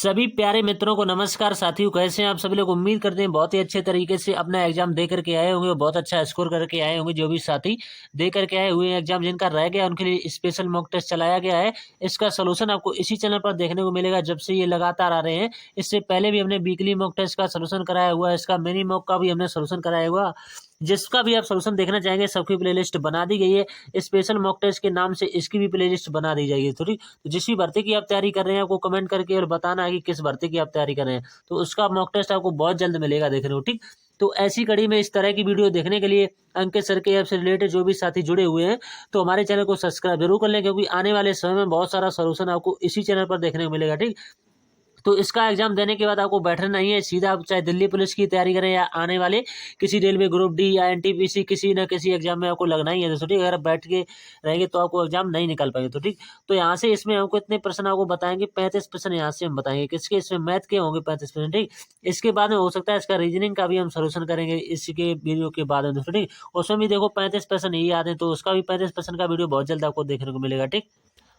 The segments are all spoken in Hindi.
सभी प्यारे मित्रों को नमस्कार। साथियों, कैसे हैं आप सभी लोग? उम्मीद करते हैं बहुत ही अच्छे तरीके से अपना एग्जाम दे करके आए होंगे और बहुत अच्छा स्कोर करके आए होंगे। जो भी साथी दे करके आए हुए हैं एग्जाम, जिनका रह गया उनके लिए स्पेशल मॉक टेस्ट चलाया गया है। इसका सोल्यूशन आपको इसी चैनल पर देखने को मिलेगा जब से ये लगातार आ रहे हैं। इससे पहले भी हमने वीकली मॉक टेस्ट का सोल्यूशन कराया हुआ है, इसका मिनी मॉक का भी हमने सोल्यूशन कराया हुआ। जिसका भी आप सोल्यूशन देखना चाहेंगे सबकी प्लेलिस्ट बना दी गई है। स्पेशल मॉक टेस्ट के नाम से इसकी भी प्लेलिस्ट बना दी जाएगी। तो ठीक, तो जिस भी भर्ती की आप तैयारी कर रहे हैं आपको कमेंट करके और बताना है कि किस भर्ती की आप तैयारी कर रहे हैं, तो उसका मॉक टेस्ट आपको बहुत जल्द मिलेगा देखने को। ठीक, तो ऐसी कड़ी में इस तरह की वीडियो देखने के लिए अंकित सर के ऐप से रिलेटेड जो भी साथी जुड़े हुए हैं तो हमारे चैनल को सब्सक्राइब जरूर कर लें, क्योंकि आने वाले समय में बहुत सारा सोल्यूशन आपको इसी चैनल पर देखने को मिलेगा। ठीक, तो इसका एग्जाम देने के बाद आपको बैठना नहीं है, सीधा आप चाहे दिल्ली पुलिस की तैयारी करें या आने वाले किसी रेलवे ग्रुप डी या एनटीपीसी किसी न किसी एग्जाम में आपको लगना ही है। तो ठीक, अगर आप बैठ के रहेंगे तो आपको एग्जाम नहीं निकल पाएंगे। तो ठीक, तो यहाँ से इसमें हमको इतने प्रश्न आपको बताएंगे, 35% यहाँ से हम बताएंगे किसके, इसमें मैथ के होंगे 35%। ठीक, इसके बाद में हो सकता है इसका रीजनिंग का भी हम सोल्यूशन करेंगे इसके वीडियो के बाद में। तो ठीक, उसमें भी देखो 35% यही याद है, तो उसका भी 35% का वीडियो बहुत जल्द आपको देखने को मिलेगा। ठीक,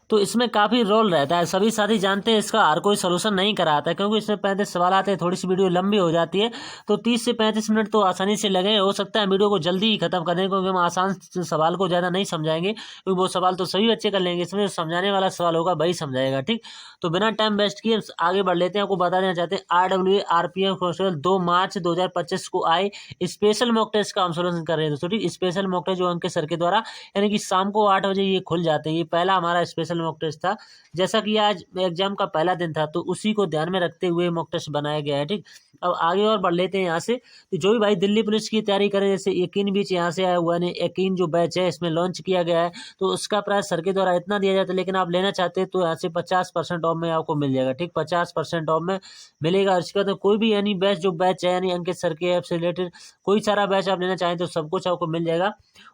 तो इसमें काफ़ी रोल रहता है, सभी साथी जानते हैं इसका हर कोई सोल्यूशन नहीं कराता है, क्योंकि इसमें 35 सवाल आते हैं, थोड़ी सी वीडियो लंबी हो जाती है। तो 30 से 35 मिनट तो आसानी से लगे, हो सकता है वीडियो को जल्दी ही खत्म कर दें, क्योंकि हम आसान सवाल को ज़्यादा नहीं समझाएंगे, क्योंकि वो सवाल तो सभी बच्चे कर लेंगे, इसमें समझाने वाला सवाल होगा वही समझाएगा। ठीक, तो बिना टाइम वेस्ट किए आगे बढ़ लेते हैं। आपको बता देना चाहते हैं RWA RPF कांस्टेबल 2 मार्च 2025 को आए स्पेशल मॉक टेस्ट का हम सोल्यूशन कर रहे हैं। तो ठीक, स्पेशल मॉक टेस्ट जो अंकित सर के द्वारा, यानी कि शाम को 8 बजे ये खुल जाते हैं। ये पहला हमारा स्पेशल मॉक टेस्ट था। जैसा कि आज एग्जाम का पहला दिन था तो उसी को ध्यान में रखते हुए मॉक टेस्ट बनाया गया है। ठीक, अब आगे और बढ़ लेते हैं यहाँ से। तो जो भी भाई दिल्ली पुलिस की तैयारी करे, जैसे यकीन बीच यहाँ से आया हुआ है, यकीन जो बैच है इसमें लॉन्च किया गया है, तो उसका प्राइस सर के द्वारा इतना दिया जाता है, लेकिन आप लेना चाहते हैं तो यहाँ से 50% ऑफ में आपको मिल जाएगा। ठीक, 50% ऑफ में मिलेगा। इसके बाद कोई भी यानी बैच जो बैच है, यानी अंकित सर के ऐप से रिलेटेड कोई सारा बैच आप लेना चाहें तो सब कुछ आपको मिल जाएगा।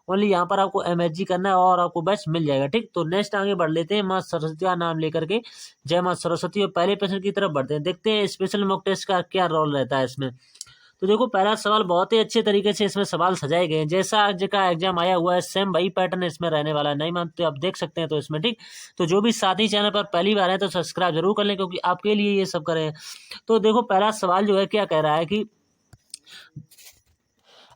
ओनली यहाँ पर आपको MSG करना है और आपको बैच मिल जाएगा। ठीक, तो नेक्स्ट आगे बढ़ लेते हैं। माँ सरस्वती का नाम लेकर के जय माँ सरस्वती, और पहले प्रश्न की तरफ बढ़ते हैं। देखते हैं स्पेशल मॉक टेस्ट का क्या रोल रहता है इसमें। तो देखो, पहला सवाल बहुत ही अच्छे तरीके से इसमें सवाल सजाए गए हैं, जैसा आज का एग्जाम आया हुआ है सेम वही पैटर्न इसमें रहने वाला है। नहीं मानते आप देख सकते हैं तो इसमें। ठीक, तो जो भी साथी चैनल पर पहली बार है तो सब्सक्राइब जरूर कर लें, क्योंकि आपके लिए ये सब करें। तो देखो, पहला सवाल जो है क्या कह रहा है कि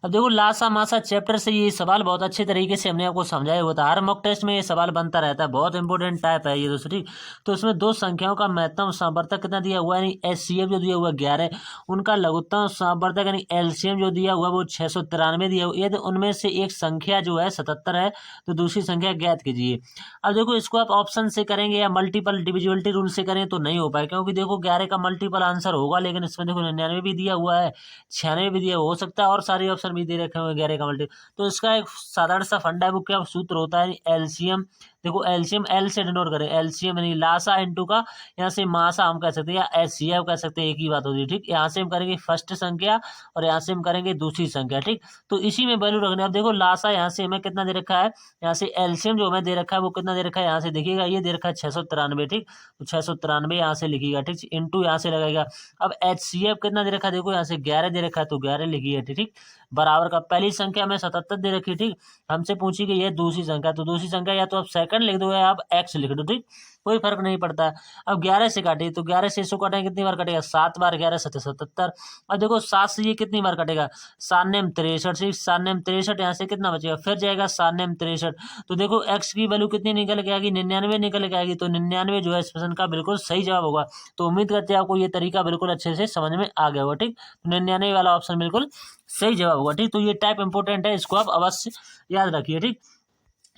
अब देखो लासा मासा चैप्टर से ये सवाल बहुत अच्छे तरीके से हमने आपको समझाया हुआ था। हर मॉक टेस्ट में ये सवाल बनता रहता है, बहुत इंपॉर्टेंट टाइप है ये दोस्तों। ठीक, तो इसमें दो संख्याओं का महत्तम सावर्तक कितना दिया हुआ है, यानी HCF जो दिया हुआ है 11, उनका लघुत्तम सावर्तक यानी LCM जो दिया हुआ है वो 693 दिया हुआ है। यदि उनमें से एक संख्या जो है 77 है तो दूसरी संख्या ज्ञात कीजिए। अब देखो, इसको आप ऑप्शन से करेंगे या मल्टीपल डिविजिबिलिटी रूल से करें तो नहीं हो पाए, क्योंकि देखो 11 का मल्टीपल आंसर होगा, लेकिन इसमें देखो 99 भी दिया हुआ है, 96 भी दिया हो सकता है, और सारे ऑप्शन भी दे रखे होंगे 11 का मल्टी। तो इसका एक साधारण सा फंडा है, वो क्या सूत्र होता है, LCM। देखो LCM L से डिनोट करें, LCM यानी लासा इंटू का यहाँ से मासा हम कह सकते हैं, या HCF कह सकते हैं, एक ही बात होती है। ठीक, यहाँ से हम करेंगे फर्स्ट संख्या और यहाँ से हम करेंगे दूसरी संख्या। ठीक, तो इसी में वैल्यू रखना है। अब देखो लासा यहाँ से हमें कितना दे रखा है, यहाँ से LCM जो हमें दे रखा है वो कितना दे रखा है, यहाँ से देखिएगा ये दे रखा है 693। ठीक, तो 693 यहाँ से लिखिएगा। ठीक, इंटू यहाँ से लगाएगा। अब HCF कितना दे रखा है, देखो यहाँ से 11 दे रखा है तो 11 लिखिए। ठीक, बराबर का पहली संख्या में 77 दे रखी। ठीक, हमसे पूछी कि ये दूसरी संख्या, तो दूसरी संख्या या तो आप सेकंड लिख दो या आप X लिख दो। ठीक, कोई फर्क नहीं पड़ता है। अब 11 से काटिए, तो 11 से इसको काटेंगे कितनी बार कटेगा, 7 बार, 11 7 77। अब देखो 7 से ये कितनी बार कटेगा, 7 नेम 63। 7 नेम 63, यहाँ से कितना बचेगा, फिर जाएगा 7 नेम 63। तो देखो X की वैल्यू कितनी निकल के आएगी, 99 निकल के आएगी। तो 99 जो है इस प्रश्न का बिल्कुल सही जवाब होगा। तो उम्मीद करते हैं आपको ये तरीका बिल्कुल अच्छे से समझ में आ गया होगा। ठीक, 99 वाला ऑप्शन बिल्कुल सही जवाब होगा। ठीक, तो ये टाइप इंपॉर्टेंट है, इसको आप अवश्य याद रखिए। ठीक,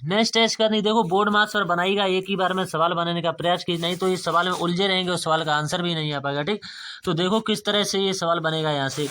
नेक्स्ट टेस्ट करनी, देखो बोर्ड मार्क्स पर बनाएगा, एक ही बार में सवाल बनाने का प्रयास कीजिए, नहीं तो इस सवाल में उलझे रहेंगे और सवाल का आंसर भी नहीं आ पाएगा। ठीक, तो देखो किस तरह से ये सवाल बनेगा। यहाँ से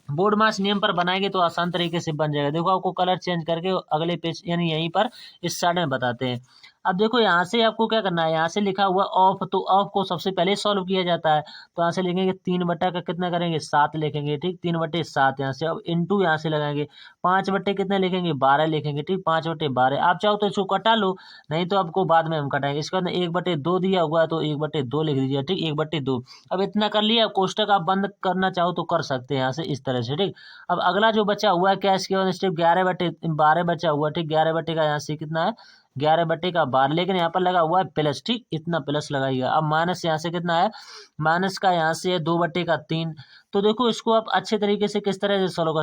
बोर्ड मार्क्स नियम पर बनाएंगे तो आसान तरीके से बन जाएगा। देखो आपको कलर चेंज करके अगले पेज यानी यहीं पर इस साइड में बताते हैं। अब देखो यहाँ से आपको क्या करना है, यहाँ से लिखा हुआ ऑफ, तो ऑफ को सबसे पहले सॉल्व किया जाता है। तो यहाँ से लिखेंगे 3 बटा का कितना करेंगे, 7 लिखेंगे। ठीक, 3 बटे 7 यहाँ से। अब इंटू यहाँ से लगाएंगे, 5 बटे कितने लिखेंगे, 12 लिखेंगे। ठीक, 5 बटे 12। आप चाहो तो इसको कटा लो, नहीं तो आपको बाद में हम कटाएंगे। इसके बाद 1 बटे 2 दिया हुआ है तो 1 बटे 2 लिख दीजिए। ठीक, 1 बटे 2। अब इतना कर लिया, कोष्टक आप बंद करना चाहो तो कर सकते हैं यहाँ से इस तरह से। ठीक, अब अगला जो बचा हुआ है क्या, इसके बाद स्टेप 11 बटे 12 बचा हुआ। ठीक, 11 बटे का यहाँ से कितना है, 11/12, लेकिन यहाँ पर लगा हुआ है प्लस, ठीक, इतना प्लस लगाइएगा। अब माइनस यहाँ से कितना है, माइनस का यहाँ से है 2/3। तो देखो इसको आप अच्छे तरीके से किस तरह से सॉल्व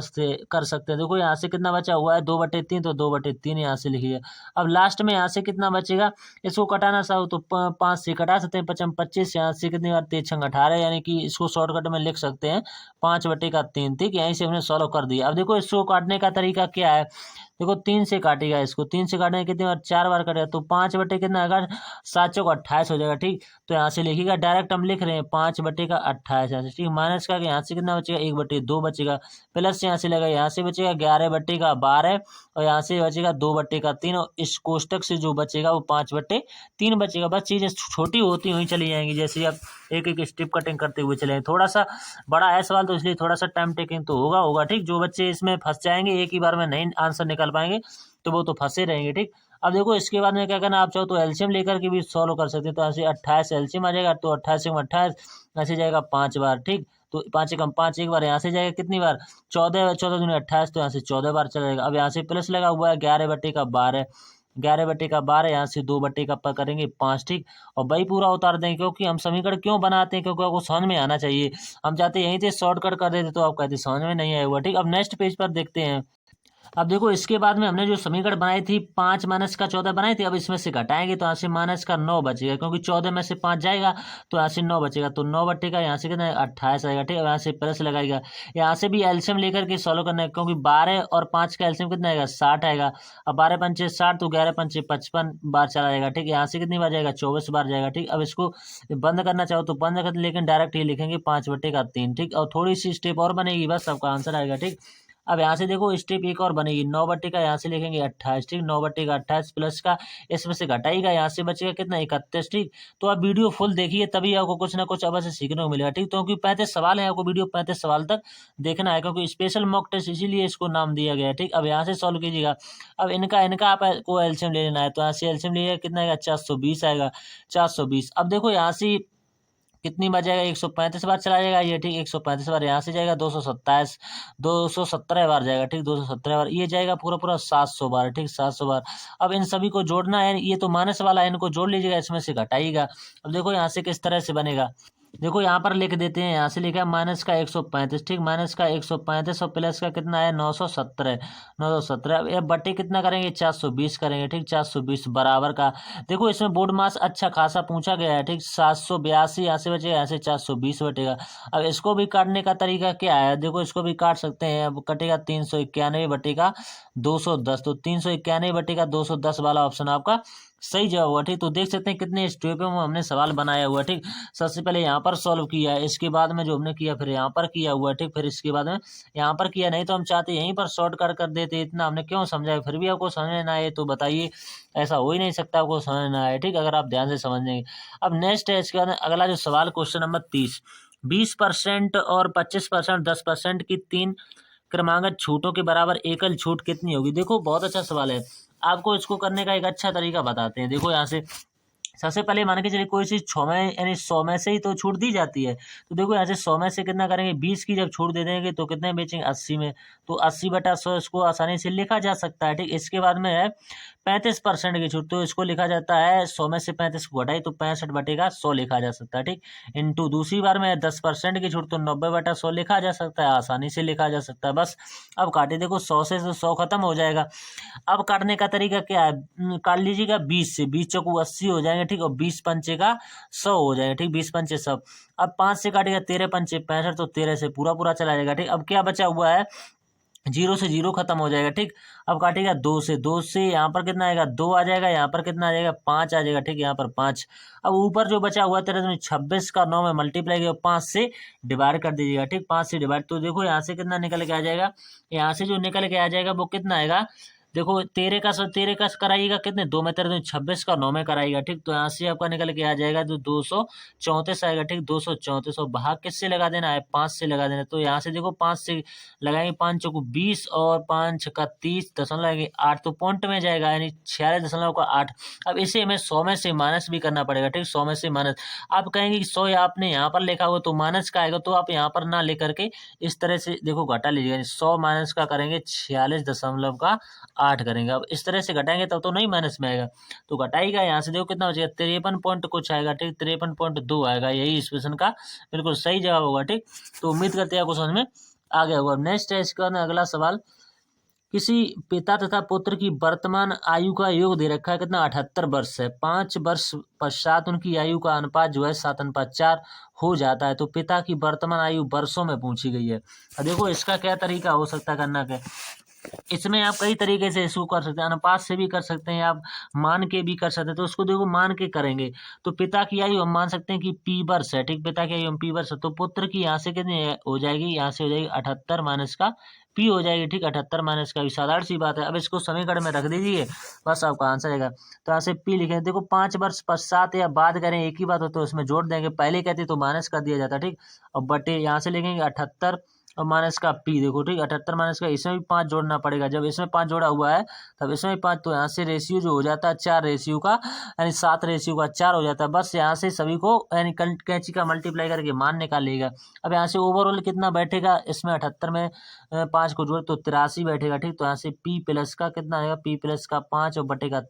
कर सकते हैं। देखो यहाँ से कितना बचा हुआ है 2/3, तो 2/3 यहाँ से लिखिए। अब लास्ट में यहाँ से कितना बचेगा, इसको कटाना चाहो तो 5 से कटा सकते हैं, 5×5 यहाँ से कितनी बार 3×18, यानी कि इसको शॉर्टकट में लिख सकते हैं 5/3, ठीक। यहीं से हमने सॉल्व कर दिया। अब देखो इसको काटने का तरीका क्या है, देखो 3 से काटेगा इसको, 3 से काटने कितनी बार, 4 बार कटेगा, तो 5/कितना आएगा, 7×4 = 28 हो जाएगा, ठीक। तो यहाँ से लिखिएगा, डायरेक्ट हम लिख रहे हैं 5/28 यहाँ से, ठीक। माइनस का यहाँ से कितना बचेगा, 1/2 बचेगा, प्लस यहाँ से लगा, यहाँ से बचेगा 11/12, और यहाँ से बचेगा 2/3, और इस कोष्टक से जो बचेगा वो 5/3 बचेगा। बस चीज़ें छोटी होती हुई चली जाएंगी, जैसे आप एक एक स्टेप कटिंग करते हुए चले। थोड़ा सा बड़ा है सवाल, तो इसलिए थोड़ा सा टाइम टेकिंग तो होगा, ठीक। जो बच्चे इसमें फंस जाएंगे, एक ही बार में नहीं आंसर निकाल पाएंगे, तो वो तो फंसे रहेंगे, ठीक। अब देखो इसके बाद में क्या करना, आप चाहो तो एलसीएम लेकर के भी सॉल्व कर सकते हैं। तो ऐसे 28 एलसीएम आ जाएगा, तो 28×28 ऐसे जाएगा 5 बार, ठीक। तो 5×5 एक बार, यहाँ से जाएगा कितनी बार, 14, 14×28, तो यहाँ से 14 बार चला जाएगा। अब यहाँ से प्लस लगा हुआ है 11/12, 11/12 यहाँ से 2/5 करेंगे 5, ठीक। और वही पूरा उतार देंगे, क्योंकि हम समीकरण क्यों बनाते हैं, क्योंकि आपको समझ में आना चाहिए। हम चाहते यहीं से शॉर्टकट कर देते, तो आप कहते समझ में नहीं आया हुआ, ठीक। अब नेक्स्ट पेज पर देखते हैं। अब देखो इसके बाद में हमने जो समीकरण बनाई थी, 5 - का 14 बनाई थी, अब इसमें से घटाएंगे तो यहाँ से -का 9 बचेगा, क्योंकि 14 में से 5 जाएगा, तो यहाँ से 9 बचेगा, तो 9/का यहाँ से कितना है, 28 आएगा, ठीक है। यहाँ से प्लस लगाएगा, यहाँ से भी एल्शियम लेकर के सॉल्व करना है, क्योंकि 12 और 5 का एल्शियम कितना आएगा, 60 आएगा। अब 12×5 = 60, तो 11×5 = 55 बार चला जाएगा, ठीक है। यहाँ से कितनी बार जाएगा, 24 बार जाएगा, ठीक। अब इसको बंद करना चाहो तो बंद कर, लेकिन डायरेक्ट ये लिखेंगे 5/3, ठीक। और थोड़ी सी स्टेप और बनेगी, बस आपका आंसर आएगा, ठीक। अब यहाँ से देखो स्टेप एक और बनेगी, 9/का यहाँ से लिखेंगे 28, ठीक। 9/28 प्लस का इसमें से घटाएगा, यहाँ से बचेगा कितना, 31, ठीक। तो आप वीडियो फुल देखिए, तभी आपको कुछ ना कुछ अब से सीखने को मिलेगा, ठीक। तो क्योंकि 35 सवाल है, आपको वीडियो 35 सवाल तक देखना है, क्योंकि स्पेशल मॉक टेस्ट इसीलिए इसको नाम दिया गया है, ठीक। अब यहाँ से सॉल्व कीजिएगा। अब इनका इनका आपको एल्शियम ले लेना है, तो यहाँ से एल्शियम लिएगा, कितना आएगा, 420 आएगा, 420। अब देखो यहाँ से कितनी बार जाएगा, 135 बार चला जाएगा ये, ठीक। 135 बार यहाँ से जाएगा, 227, 217 बार जाएगा, ठीक। 217 बार ये जाएगा, पूरा पूरा 700 बार, ठीक। 700 बार। अब इन सभी को जोड़ना है, ये तो माइनस वाला है, इनको जोड़ लीजिएगा, इसमें से घटाइएगा। अब देखो यहाँ से किस तरह से बनेगा, देखो यहाँ पर लिख देते हैं, यहाँ से लिखा है -का 135, ठीक। -का 135 और प्लस का कितना है, 917, 917। अब ये बटे कितना करेंगे, 420 करेंगे, ठीक। 420 बराबर का, देखो इसमें बोर्ड मास अच्छा खासा पूछा गया है, ठीक। 782 यहाँ से बचेगा, यहाँ से 420 बटेगा। अब इसको भी काटने का तरीका क्या है, देखो इसको भी काट सकते हैं। अब कटेगा 391/210, तो 391/210 वाला ऑप्शन आपका सही जवाब हुआ, ठीक। तो देख सकते हैं कितने स्टेपों में हमने सवाल बनाया हुआ, ठीक। सबसे पहले यहाँ पर सॉल्व किया है, इसके बाद में जो हमने किया, फिर यहाँ पर किया हुआ, ठीक। फिर इसके बाद में यहाँ पर किया, नहीं तो हम चाहते यहीं पर शॉर्ट कर देते, इतना हमने क्यों समझाया, फिर भी आपको समझ में ना आए तो बताइए, ऐसा हो ही नहीं सकता आपको समझ ना आए, ठीक। अगर आप ध्यान से समझेंगे। अब नेक्स्ट है, इसके बाद अगला जो सवाल, क्वेश्चन नंबर 30, 20% और 25%, 10% की 3 क्रमागत छूटों के बराबर एकल छूट कितनी होगी। देखो बहुत अच्छा सवाल है, आपको इसको करने का एक अच्छा तरीका बताते हैं। देखो यहाँ से सबसे पहले मान के चलिए कोई चीज 100 में, यानी 100 में से ही तो छूट दी जाती है। तो देखो यहाँ से 100 में से कितना करेंगे, 20 की जब छूट दे देंगे तो कितने बेचेंगे, 80 में। तो 80/100 इसको आसानी से लिखा जा सकता है, ठीक। इसके बाद में है 35% की छूट, तो इसको लिखा जाता है 100 में से 35 को घटाई, तो 65/100 लिखा जा सकता है, ठीक। इंटू दूसरी बार में 10% की छूट, तो 90/100 लिखा जा सकता है, आसानी से लिखा जा सकता है। बस अब काटे, देखो 100 से तो 100 खत्म हो जाएगा। अब काटने का तरीका क्या है, काट लीजिएगा 20 से, 20 चौको 80 हो जाएंगे, ठीक। और 20 पंचे का 100 हो जाएगा, ठीक। 20 पंचे 100। अब 5 से काटेगा, 13 पंचे 65, तो 13 से पूरा पूरा चला जाएगा, ठीक। अब क्या बचा हुआ है, 0 से 0 खत्म हो जाएगा, ठीक। अब काटेगा 2 से, 2 से यहाँ पर कितना आएगा, 2 आ जाएगा, यहाँ पर कितना आ जाएगा, 5 आ जाएगा, ठीक। यहाँ पर 5। अब ऊपर जो बचा हुआ है 13 26 का 9 में मल्टीप्लाई किया, 5 से डिवाइड कर दीजिएगा, ठीक। 5 से डिवाइड, तो देखो यहाँ से कितना निकल के आ जाएगा, यहाँ से जो निकल के आ जाएगा वो कितना आएगा, देखो 13 का कराइएगा, कितने 2 में 13 26 का 9 में कराइएगा, ठीक। तो यहाँ से आपका निकल के आ जाएगा, तो 234 आएगा, ठीक। 234, और भाग किससे लगा देना है, 5 से लगा देना। तो यहाँ से देखो 5 से लगाएंगे, 5 चौको 20 और 5 का 30.8, तो पॉइंट में जाएगा, यानी 46.8। अब इसे हमें 100 में से माइनस भी करना पड़ेगा, ठीक। 100 में से माइनस, आप कहेंगे कि 100 आपने यहाँ पर लिखा हुआ तो माइनस का आएगा, तो आप यहाँ पर ना लेकर के इस तरह से देखो घटा लीजिएगा, 100 माइनस का करेंगे 46 दशमलव का 8 करेंगे। अब इस तरह से घटाएंगे तब तो नहीं माइनस में आएगा, तो घटाएगा यहाँ से देखो कितना बचेगा 53 पॉइंट कुछ आएगा, ठीक 53.2 आएगा। यही इस क्वेश्चन का बिल्कुल सही जवाब होगा, ठीक। तो उम्मीद करते हैं आपको समझ में आ गया होगा। नेक्स्ट है इसका अगला सवाल, किसी पिता तथा पुत्र की वर्तमान आयु का योग दे रखा है कितना 78 वर्ष है। 5 वर्ष पश्चात उनकी आयु का अनुपात जो है 7:4 हो जाता है। तो पिता की वर्तमान आयु वर्षों में पूछी गई है। अब देखो इसका क्या तरीका हो सकता है करना के, इसमें आप कई तरीके से इसको कर सकते हैं, अनुपात से भी कर सकते हैं, आप मान के भी कर सकते हैं। तो उसको देखो मान के करेंगे तो पिता की आयु हम मान सकते हैं कि पी वर्ष है, ठीक। पिता की आयु हम पी वर्ष है, तो पुत्र की यहाँ से कितनी हो जाएगी, यहाँ से हो जाएगी 78 माइनस का पी हो जाएगी, ठीक। 78 माइनस का भी साधारण सी बात है। अब इसको समीकरण में रख दीजिए, बस आपका आंसर आएगा। तो यहाँ से पी लिखेंगे, देखो 5 वर्ष पश्चात या बाद करें एक ही बात हो, तो उसमें जोड़ देंगे, पहले कहते तो माइनस कर दिया जाता, ठीक। और बटे यहाँ से लिखेंगे 78 और माइनस का पी, देखो ठीक 78 माइनस का, इसमें भी 5 जोड़ना पड़ेगा। जब इसमें 5 जोड़ा हुआ है तब इसमें भी 5, तो यहाँ से रेशियो जो हो जाता है 4 रेशियो का, यानी 7 रेशियो का 4 हो जाता है। बस यहाँ से सभी को यानी कैंची का मल्टीप्लाई करके मान निकाल लेगा। अब यहाँ से ओवरऑल कितना बैठेगा, इसमें 78 में 5 को जोड़ तो 83 बैठेगा, ठीक। तो यहाँ से पी प्लस का कितना आएगा, पी प्लस का 5 और बटेगा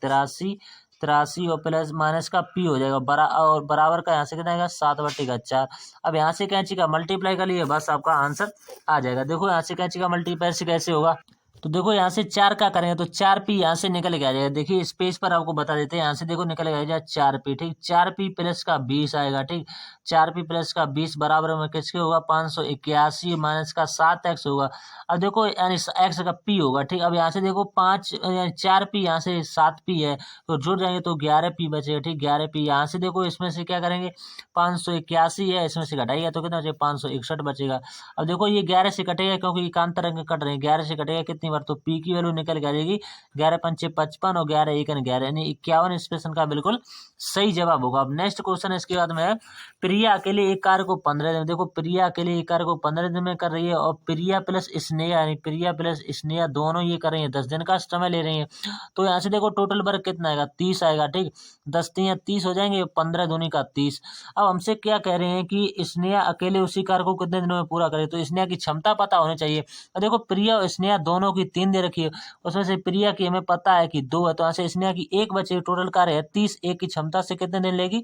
83 और प्लस माइनस का पी हो जाएगा और बराबर का यहाँ से कितना आएगा 7/4। अब यहाँ से कैंची का मल्टीप्लाई कर लिए, बस आपका आंसर आ जाएगा। देखो यहाँ से कैंची का मल्टीप्लाई से कैसे होगा, तो देखो यहाँ से 4 का करेंगे तो 4p यहाँ से निकल के आ जाएगा। देखिए इस पेज पर आपको बता देते हैं, यहाँ से देखो निकल के आ जाएगा 4p, ठीक। 4p प्लस का 20 आएगा, ठीक। 4p प्लस का 20 बराबर में किसके होगा 581 माइनस का 7x होगा। अब देखो यानी x का p होगा, ठीक। अब यहाँ से देखो 5 यानी 4p यहाँ से 7p है, तो जुड़ जाएंगे तो 11p बचेगा, ठीक। 11p यहाँ से देखो इसमें से क्या करेंगे 581 है, इसमें से घटाइएगा तो कितना बचेगा 561 बचेगा। अब देखो ये 11 से कटेगा क्योंकि एकांतर अंक कट रहे हैं, 11 से कटेगा कितनी बार, तो पी की वैल्यू निकल के आ जाएगी 11 पंचे 55 और 11 एकन 11 यानी 51 इस प्रश्न का बिल्कुल सही जवाब होगा। अब नेक्स्ट क्वेश्चन इसके बाद में है, प्रिया अकेले एक कार्य को 15 दिन, देखो प्रिया अकेले एक कार्य को 15 दिन में कर रही है और प्रिया प्लस स्नेहा यानी प्रिया प्लस स्नेहा दोनों ये कर रही है 10 दिन का समय ले रही है। तो यहाँ से देखो टोटल वर्क कितना आएगा 30 आएगा, ठीक। 10 3 30 हो जाएंगे, 15 दूनी का 30। अब हमसे क्या कह रहे हैं कि स्नेहा अकेले उसी कार्य को कितने दिनों में पूरा करे, तो स्नेहा की क्षमता पता होनी चाहिए। और देखो प्रिया और स्नेहा दोनों की 3 दे रखी है, उसमें से प्रिया की हमें पता है कि 2 है, तो यहाँ से स्नेहा की 1 बचे, टोटल कार्य है 30, एक की क्षमता से कितने दिन लेगी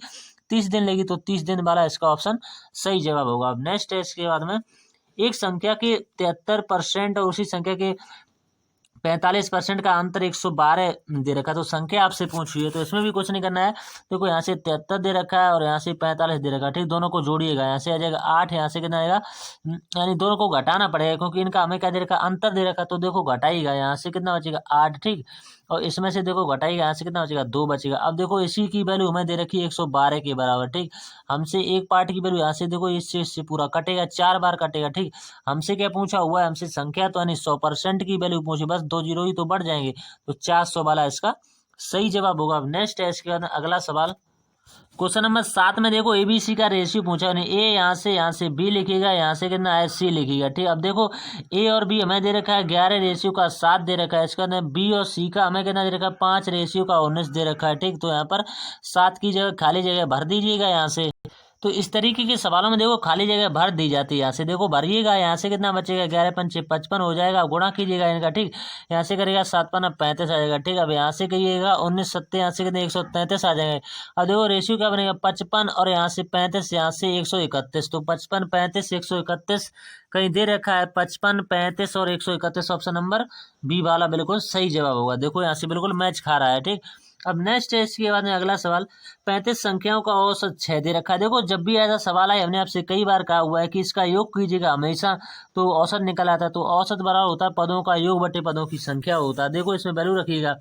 30 दिन लेगी, तो 30 दिन वाला इसका ऑप्शन सही जवाब होगा। अब नेक्स्ट है इसके बाद में, एक संख्या के 73% और उसी संख्या के 45% का अंतर 112 दे रखा है। तो संख्या आपसे पूछी है तो इसमें भी कुछ नहीं करना है। देखो यहाँ से 73 दे रखा है और यहाँ से 45 दे रखा है, ठीक। दोनों को जोड़िएगा, यहाँ से आ जाएगा 8, यहाँ से कितना आएगा यानी दोनों को घटाना पड़ेगा क्योंकि इनका हमें क्या दे रखा अंतर दे रखा, तो देखो घटाइएगा, यहाँ से कितना बचेगा 8, ठीक। और इसमें से देखो घटाइएगा, यहाँ से कितना बचेगा 2 बचेगा। अब देखो इसी की वैल्यू हमें दे रखी है 112 के बराबर, ठीक। हमसे एक पार्ट की वैल्यू यहाँ से देखो इससे पूरा कटेगा, 4 बार कटेगा, ठीक। हमसे क्या पूछा हुआ है, हमसे संख्या तो यानी 100% की वैल्यू पूछी, बस 2 जीरो ही तो बढ़ जाएंगे, तो 400 वाला इसका सही जवाब होगा। अब नेक्स्ट है इसके बाद अगला सवाल, क्वेश्चन नंबर 7 में देखो एबीसी का रेशियो पूछा है। ए यहाँ से बी लिखेगा, यहाँ से कितना है सी लिखेगा, ठीक। अब देखो ए और बी हमें दे रखा है 11 रेशियो का 7 दे रखा है, इसका अंदर बी और सी का हमें कितना दे रखा है 5 रेशियो का 19 दे रखा है, ठीक। तो यहाँ पर 7 की जगह खाली जगह भर दीजिएगा यहाँ से। तो इस तरीके के सवालों में देखो खाली जगह भर दी जाती है, यहाँ से देखो भरिएगा, यहाँ से कितना बचेगा 11 पंचे 55 हो जाएगा, गुणा कीजिएगा इनका, ठीक। यहाँ से करेगा 7 पन्ना 35 आ जाएगा, ठीक। अब यहाँ से करिएगा 19 सत्ते, यहाँ से कितने 133 आ जाएंगे। अब देखो रेशियो क्या बनेगा 55 और यहाँ से 35, यहाँ से 131, तो 55 35 131 कहीं दे रखा है 55 35 और 131, ऑप्शन नंबर बी वाला बिल्कुल सही जवाब होगा। देखो यहाँ से बिल्कुल मैच खा रहा है, ठीक। अब नेक्स्ट है इसके बाद में अगला सवाल, 35 संख्याओं का औसत 6 दे रखा है। देखो जब भी ऐसा सवाल आए हमने आपसे कई बार कहा हुआ है कि इसका योग कीजिएगा हमेशा, तो औसत निकल आता है। तो औसत बराबर होता है पदों का योग बटे पदों की संख्या होता है। देखो इसमें वैल्यू रखिएगा,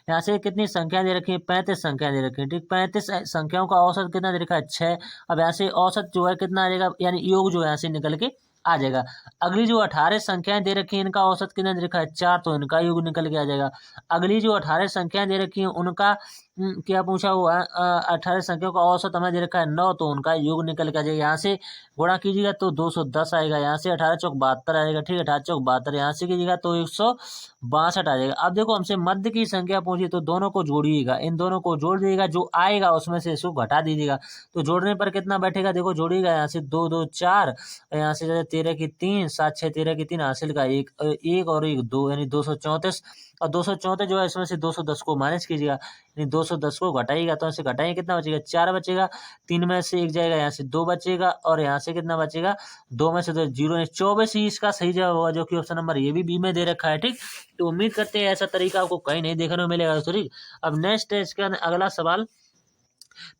यहाँ से कितनी संख्या दे रखी है 35 संख्या दे रखी है, ठीक। 35 संख्याओं का औसत कितना दे रखा है 6। अब यहाँ से औसत जो है कितना आ जाएगा, यानी योग जो है यहाँ से निकल के आ जाएगा। अगली जो 18 संख्याएं दे रखी हैं इनका औसत कितना दे रखा है 4, तो इनका योग निकल के आ जाएगा। अगली जो 18 संख्याएं दे रखी हैं उनका क्या पूछा हुआ है, 18 संख्याओं का औसत हमें दे रखा है 9, तो उनका योग निकल के आ जाएगा। यहाँ से गुणा कीजिएगा तो 210 आएगा। यहाँ से 18 चौक 72 आएगा। ठीक है, 18 चौक 72, यहाँ से कीजिएगा तो 162 आ जाएगा। अब देखो हमसे मध्य की संख्या पूछी, तो दोनों को जोड़िएगा, इन दोनों को जोड़ दीजिएगा, जो आएगा उसमें से इसको घटा दीजिएगा। तो जोड़ने पर कितना बैठेगा, देखो जोड़िएगा, यहाँ से 2 2 4, यहाँ से 13 की 3, 7 6 13 की 3, हासिल का 1 1 और 1 2, यानी 234। और 234 जो है इसमें से 210 को माइनस कीजिएगा, यानी 210 को घटाइएगा, तो ऐसे घटाइए कितना बचेगा, 4 बचेगा। 3 में से 1 जाएगा, यहाँ से 2 बचेगा, और यहाँ से कितना बचेगा, 2 में से 2 0, 24 ही इसका सही जवाब होगा, जो कि ऑप्शन नंबर ये भी बी में दे रखा है। ठीक, तो उम्मीद करते हैं ऐसा तरीका आपको कहीं नहीं देखने को मिलेगा। ठीक, अब नेक्स्ट है इसका अगला सवाल।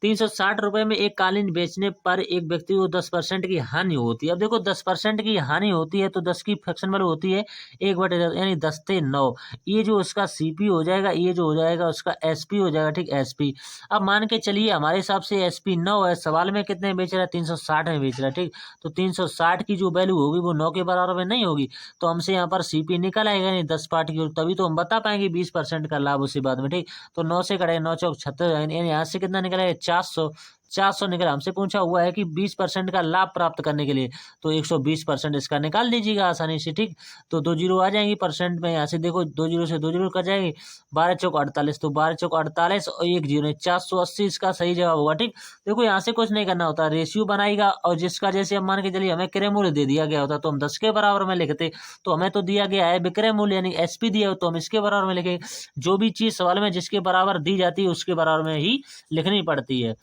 360 रुपए में एक कालीन बेचने पर एक व्यक्ति को 10% की हानि होती है। अब देखो 10% की हानि होती है, तो 10 की फ्रैक्शन वैल्यू होती है 1/10, यानी 10 से 9। ये जो उसका सीपी हो जाएगा, ये जो हो जाएगा उसका एसपी हो जाएगा। ठीक, एसपी। अब मान के चलिए हमारे हिसाब से एसपी 9 है, सवाल में कितने बेच रहा है, 360 में बेच रहा है। ठीक, तो 360 की जो वैल्यू होगी वो 9 के बराबर में नहीं होगी, तो हमसे यहाँ पर सीपी निकल आएगा, नहीं 10 पार्ट की, तभी तो हम बता पाएंगे 20% का लाभ उसी बात में। ठीक, तो 9 से कटेगा, 9 चौक 36, यानी यहाँ से कितना निकला है, 400 निकला। हमसे पूछा हुआ है कि 20% का लाभ प्राप्त करने के लिए, तो 120% इसका निकाल दीजिएगा आसानी से। ठीक, तो 2 जीरो आ जाएंगी परसेंट में, यहाँ से देखो 2 जीरो से 2 जीरो कट जाएगी, 12 चौक 48, तो 12 चौक 48 और 1 जीरो, 480 इसका सही जवाब होगा। ठीक, देखो यहाँ से कुछ नहीं करना होता, रेशियो बनाएगा, और जिसका जैसे हम मान के चलिए हमें क्रय मूल्य दे दिया गया होता तो हम 10 के बराबर में लिखते, तो हमें तो दिया गया है विक्रय मूल्य यानी एसपी दिया हो, तो हम इसके बराबर में लिखेंगे। जो भी चीज सवाल में जिसके बराबर दी जाती है उसके बराबर में ही लिखनी पड़ती है,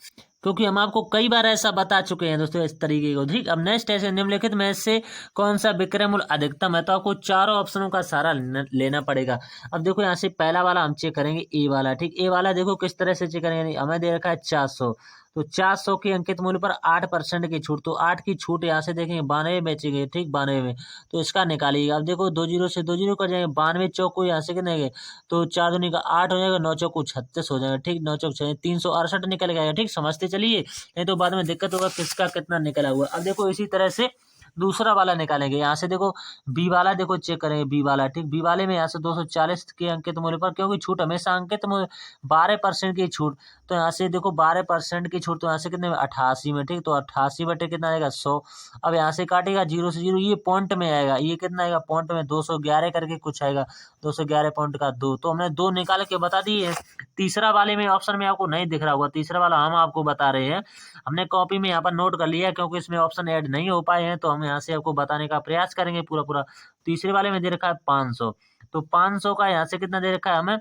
क्योंकि हम आपको कई बार ऐसा बता चुके हैं दोस्तों इस तरीके को। ठीक, अब नेक्स्ट ऐसे निम्नलिखित में से कौन सा विक्रय मूल्य अधिकतम है, तो आपको चारों ऑप्शनों का सहारा लेना पड़ेगा। अब देखो यहाँ से पहला वाला हम चेक करेंगे, ए वाला। ठीक, ए वाला देखो किस तरह से चेक करेंगे, हमें दे रखा है 400, तो 400 के अंकित मूल्य पर 8% की छूट, तो 8 की छूट यहाँ से देखेंगे 92 बेचेंगे। ठीक, 92 में, तो इसका निकालिएगा। अब देखो 2 जीरो से 2 जीरो कर जाएंगे, 92 चौक को यहाँ से कितने गए, तो 4 दूनी का 8 हो जाएगा, 9 चौक को 36 हो जाएगा। ठीक, 9 चौक 368 निकल गया। ठीक, समझते चलिए, नहीं तो बाद में दिक्कत होगा किसका कितना निकला हुआ। अब देखो इसी तरह से दूसरा वाला निकालेंगे, यहाँ से देखो बी वाला, देखो चेक करेंगे बी वाला। ठीक, बी वाले में यहाँ से 240 के अंकित मूल्य पर, क्योंकि छूट हमेशा अंकित मूल्य 12% की छूट, तो यहाँ से देखो 12% की छूट, तो यहाँ से कितने में 88 में। ठीक, तो 88 बटे कितना आएगा 100। अब यहाँ से काटेगा 0 से 0, ये पॉइंट में आएगा, ये कितना आएगा पॉइंट में 211 करके कुछ आएगा, 211 पॉइंट का 2, तो हमने 2 निकाल के बता दिए। तीसरा वाले में ऑप्शन में आपको नहीं दिख रहा होगा, तीसरा वाला हम आपको बता रहे हैं, हमने कॉपी में यहाँ पर नोट कर लिया है, क्योंकि इसमें ऑप्शन ऐड नहीं हो पाए हैं, तो हम यहाँ से आपको बताने का प्रयास करेंगे पूरा पूरा। तीसरे वाले में दे रखा है 500, तो 500 का यहाँ से कितना दे रखा है हमें,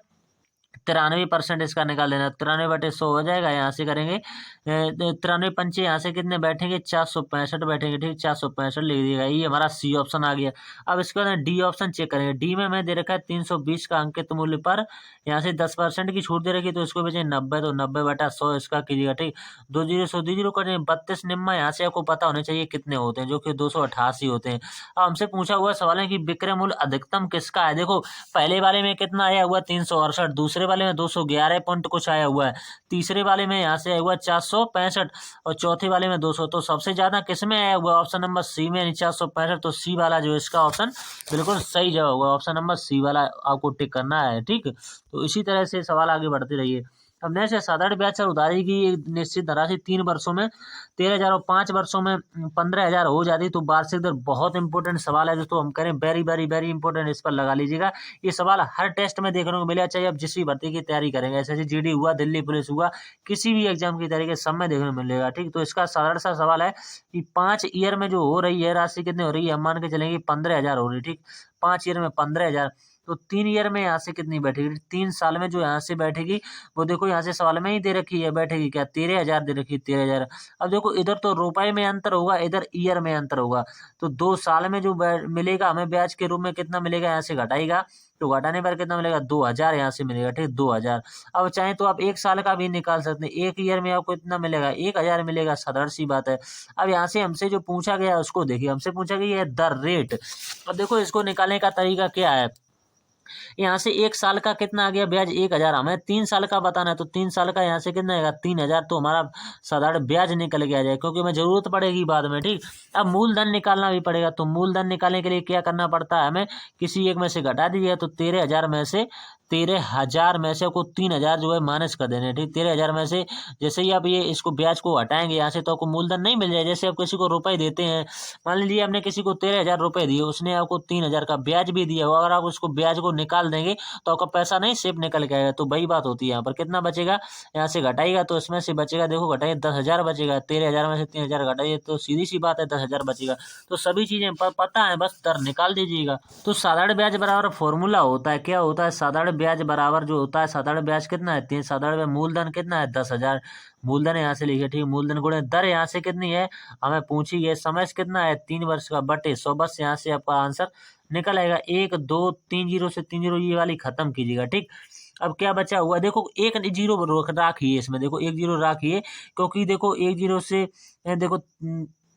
93% इसका निकाल देना, 93/100 हो जाएगा। यहाँ से करेंगे 93 पंचे, यहाँ से कितने बैठेंगे 465 बैठेंगे। ठीक, 465 लिख दिएगा, ये हमारा सी ऑप्शन आ गया। अब इसके बाद डी ऑप्शन चेक करेंगे, डी में हमें दे रखा है 320 का अंकित मूल्य पर यहाँ से 10% की छूट दे रखी, तो इसको बेचेंगे 90, तो 90/100 इसका कीजिएगा। ठीक, 2 जीरो से 2 जीरो करेंगे, 32 निम्मा यहाँ से आपको पता होने चाहिए कितने होते हैं, जो कि 288 होते हैं। अब हमसे पूछा हुआ सवाल है कि विक्रय मूल्य अधिकतम किसका है। देखो पहले वाले में कितना आया हुआ 368, दूसरे वाले में 211 पॉइंट कुछ आया हुआ है, तीसरे वाले में यहाँ से आया हुआ 465, और चौथे वाले में 200, तो सबसे ज्यादा किस में आया हुआ, ऑप्शन नंबर सी में, यानी 465, तो सी वाला जो इसका ऑप्शन बिल्कुल सही जवाब होगा, ऑप्शन नंबर सी वाला आपको टिक करना है। ठीक, तो इसी तरह से सवाल आगे बढ़ते रहिए। अब नेक्स्ट है साधारण ब्याज और उधारी की एक निश्चित धनराशि 3 वर्षों में 13,000 और 5 वर्षों में 15,000 हो जाती, तो वार्षिक दर बहुत इंपॉर्टेंट सवाल है दोस्तों, हम करें वेरी वेरी वेरी इंपॉर्टेंट, इस पर लगा लीजिएगा। ये सवाल हर टेस्ट में देखने को मिलेगा, चाहे आप जिस भी भर्ती की तैयारी करेंगे, एसएससी जीडी हुआ, दिल्ली पुलिस हुआ, किसी भी एग्जाम की तैयारी के सब में देखने को मिलेगा। ठीक, तो इसका साधारण सा सवाल है कि 5 ईयर में जो हो रही है राशि कितनी हो रही है, हम मान के चलेंगे 15,000 हो रही है। ठीक, 5 ईयर में 15,000, तो 3 ईयर में यहाँ से कितनी बैठेगी, 3 साल में जो यहाँ से बैठेगी, वो देखो यहाँ से सवाल में ही दे रखी है, बैठेगी क्या 13,000 दे रखी है, 13,000। अब देखो इधर तो रुपए में अंतर होगा, इधर ईयर में अंतर होगा, तो 2 साल में जो मिलेगा हमें ब्याज के रूप में कितना मिलेगा, यहाँ से घटाएगा, तो घटाने पर कितना मिलेगा 2,000 यहाँ से मिलेगा। ठीक, 2,000। अब चाहे तो आप 1 साल का भी निकाल सकते हैं, 1 ईयर में आपको इतना मिलेगा, 1,000 मिलेगा, साधारण सी बात है। अब यहाँ से हमसे जो पूछा गया उसको देखिए, हमसे पूछा गया है द रेट। अब देखो इसको निकालने का तरीका क्या है, यहाँ से 1 साल का कितना आ गया ब्याज 1,000, हमें 3 साल का बताना है, तो 3 साल का यहाँ से कितना आएगा 3,000, तो हमारा साधारण ब्याज निकल के आ जाए, क्योंकि हमें जरूरत पड़ेगी बाद में। ठीक, अब मूलधन निकालना भी पड़ेगा, तो मूलधन निकालने के लिए क्या करना पड़ता है, हमें किसी एक में से घटा दीजिएगा, तो 13,000 में से 13,000 में से आपको 3,000 जो है माइनस कर देने हैं, ठीक। 13,000 में से जैसे ही आप ये इसको ब्याज को हटाएंगे यहाँ से, तो आपको मूलधन नहीं मिल जाए। जैसे आप किसी को रुपए देते हैं, मान लीजिए आपने किसी को 13,000 रुपए दिए, उसने आपको 3,000 का ब्याज भी दिया हो, अगर आप उसको ब्याज को निकाल देंगे तो आपका पैसा नहीं सिर्फ निकल के आएगा। तो वही बात होती है यहाँ पर, कितना बचेगा, यहाँ से घटाएगा तो इसमें से बचेगा, देखो घटाइए 10,000 बचेगा। 13,000 में से 3,000 घटाइए तो सीधी सी बात है 10,000 बचेगा। तो सभी चीजें पता है, बस दर निकाल दीजिएगा। तो साधारण ब्याज बराबर फॉर्मूला होता है, क्या होता है, साधारण ब्याज बराबर जो होता है, साधारण ब्याज कितना है 3, साधारण ब्याज मूलधन कितना है 10,000, मूलधन यहाँ से लिखिए, ठीक। मूलधन गुणे दर यहाँ से कितनी है हमें पूछी है, समय कितना है 3 वर्ष का बटे 100, बस यहाँ से आपका आंसर निकल आएगा। 1 2 3 जीरो से 3 जीरो ये वाली खत्म कीजिएगा, ठीक। अब क्या बचा हुआ, देखो एक जीरो राखिए, इसमें देखो एक जीरो राखिए, क्योंकि देखो एक जीरो से देखो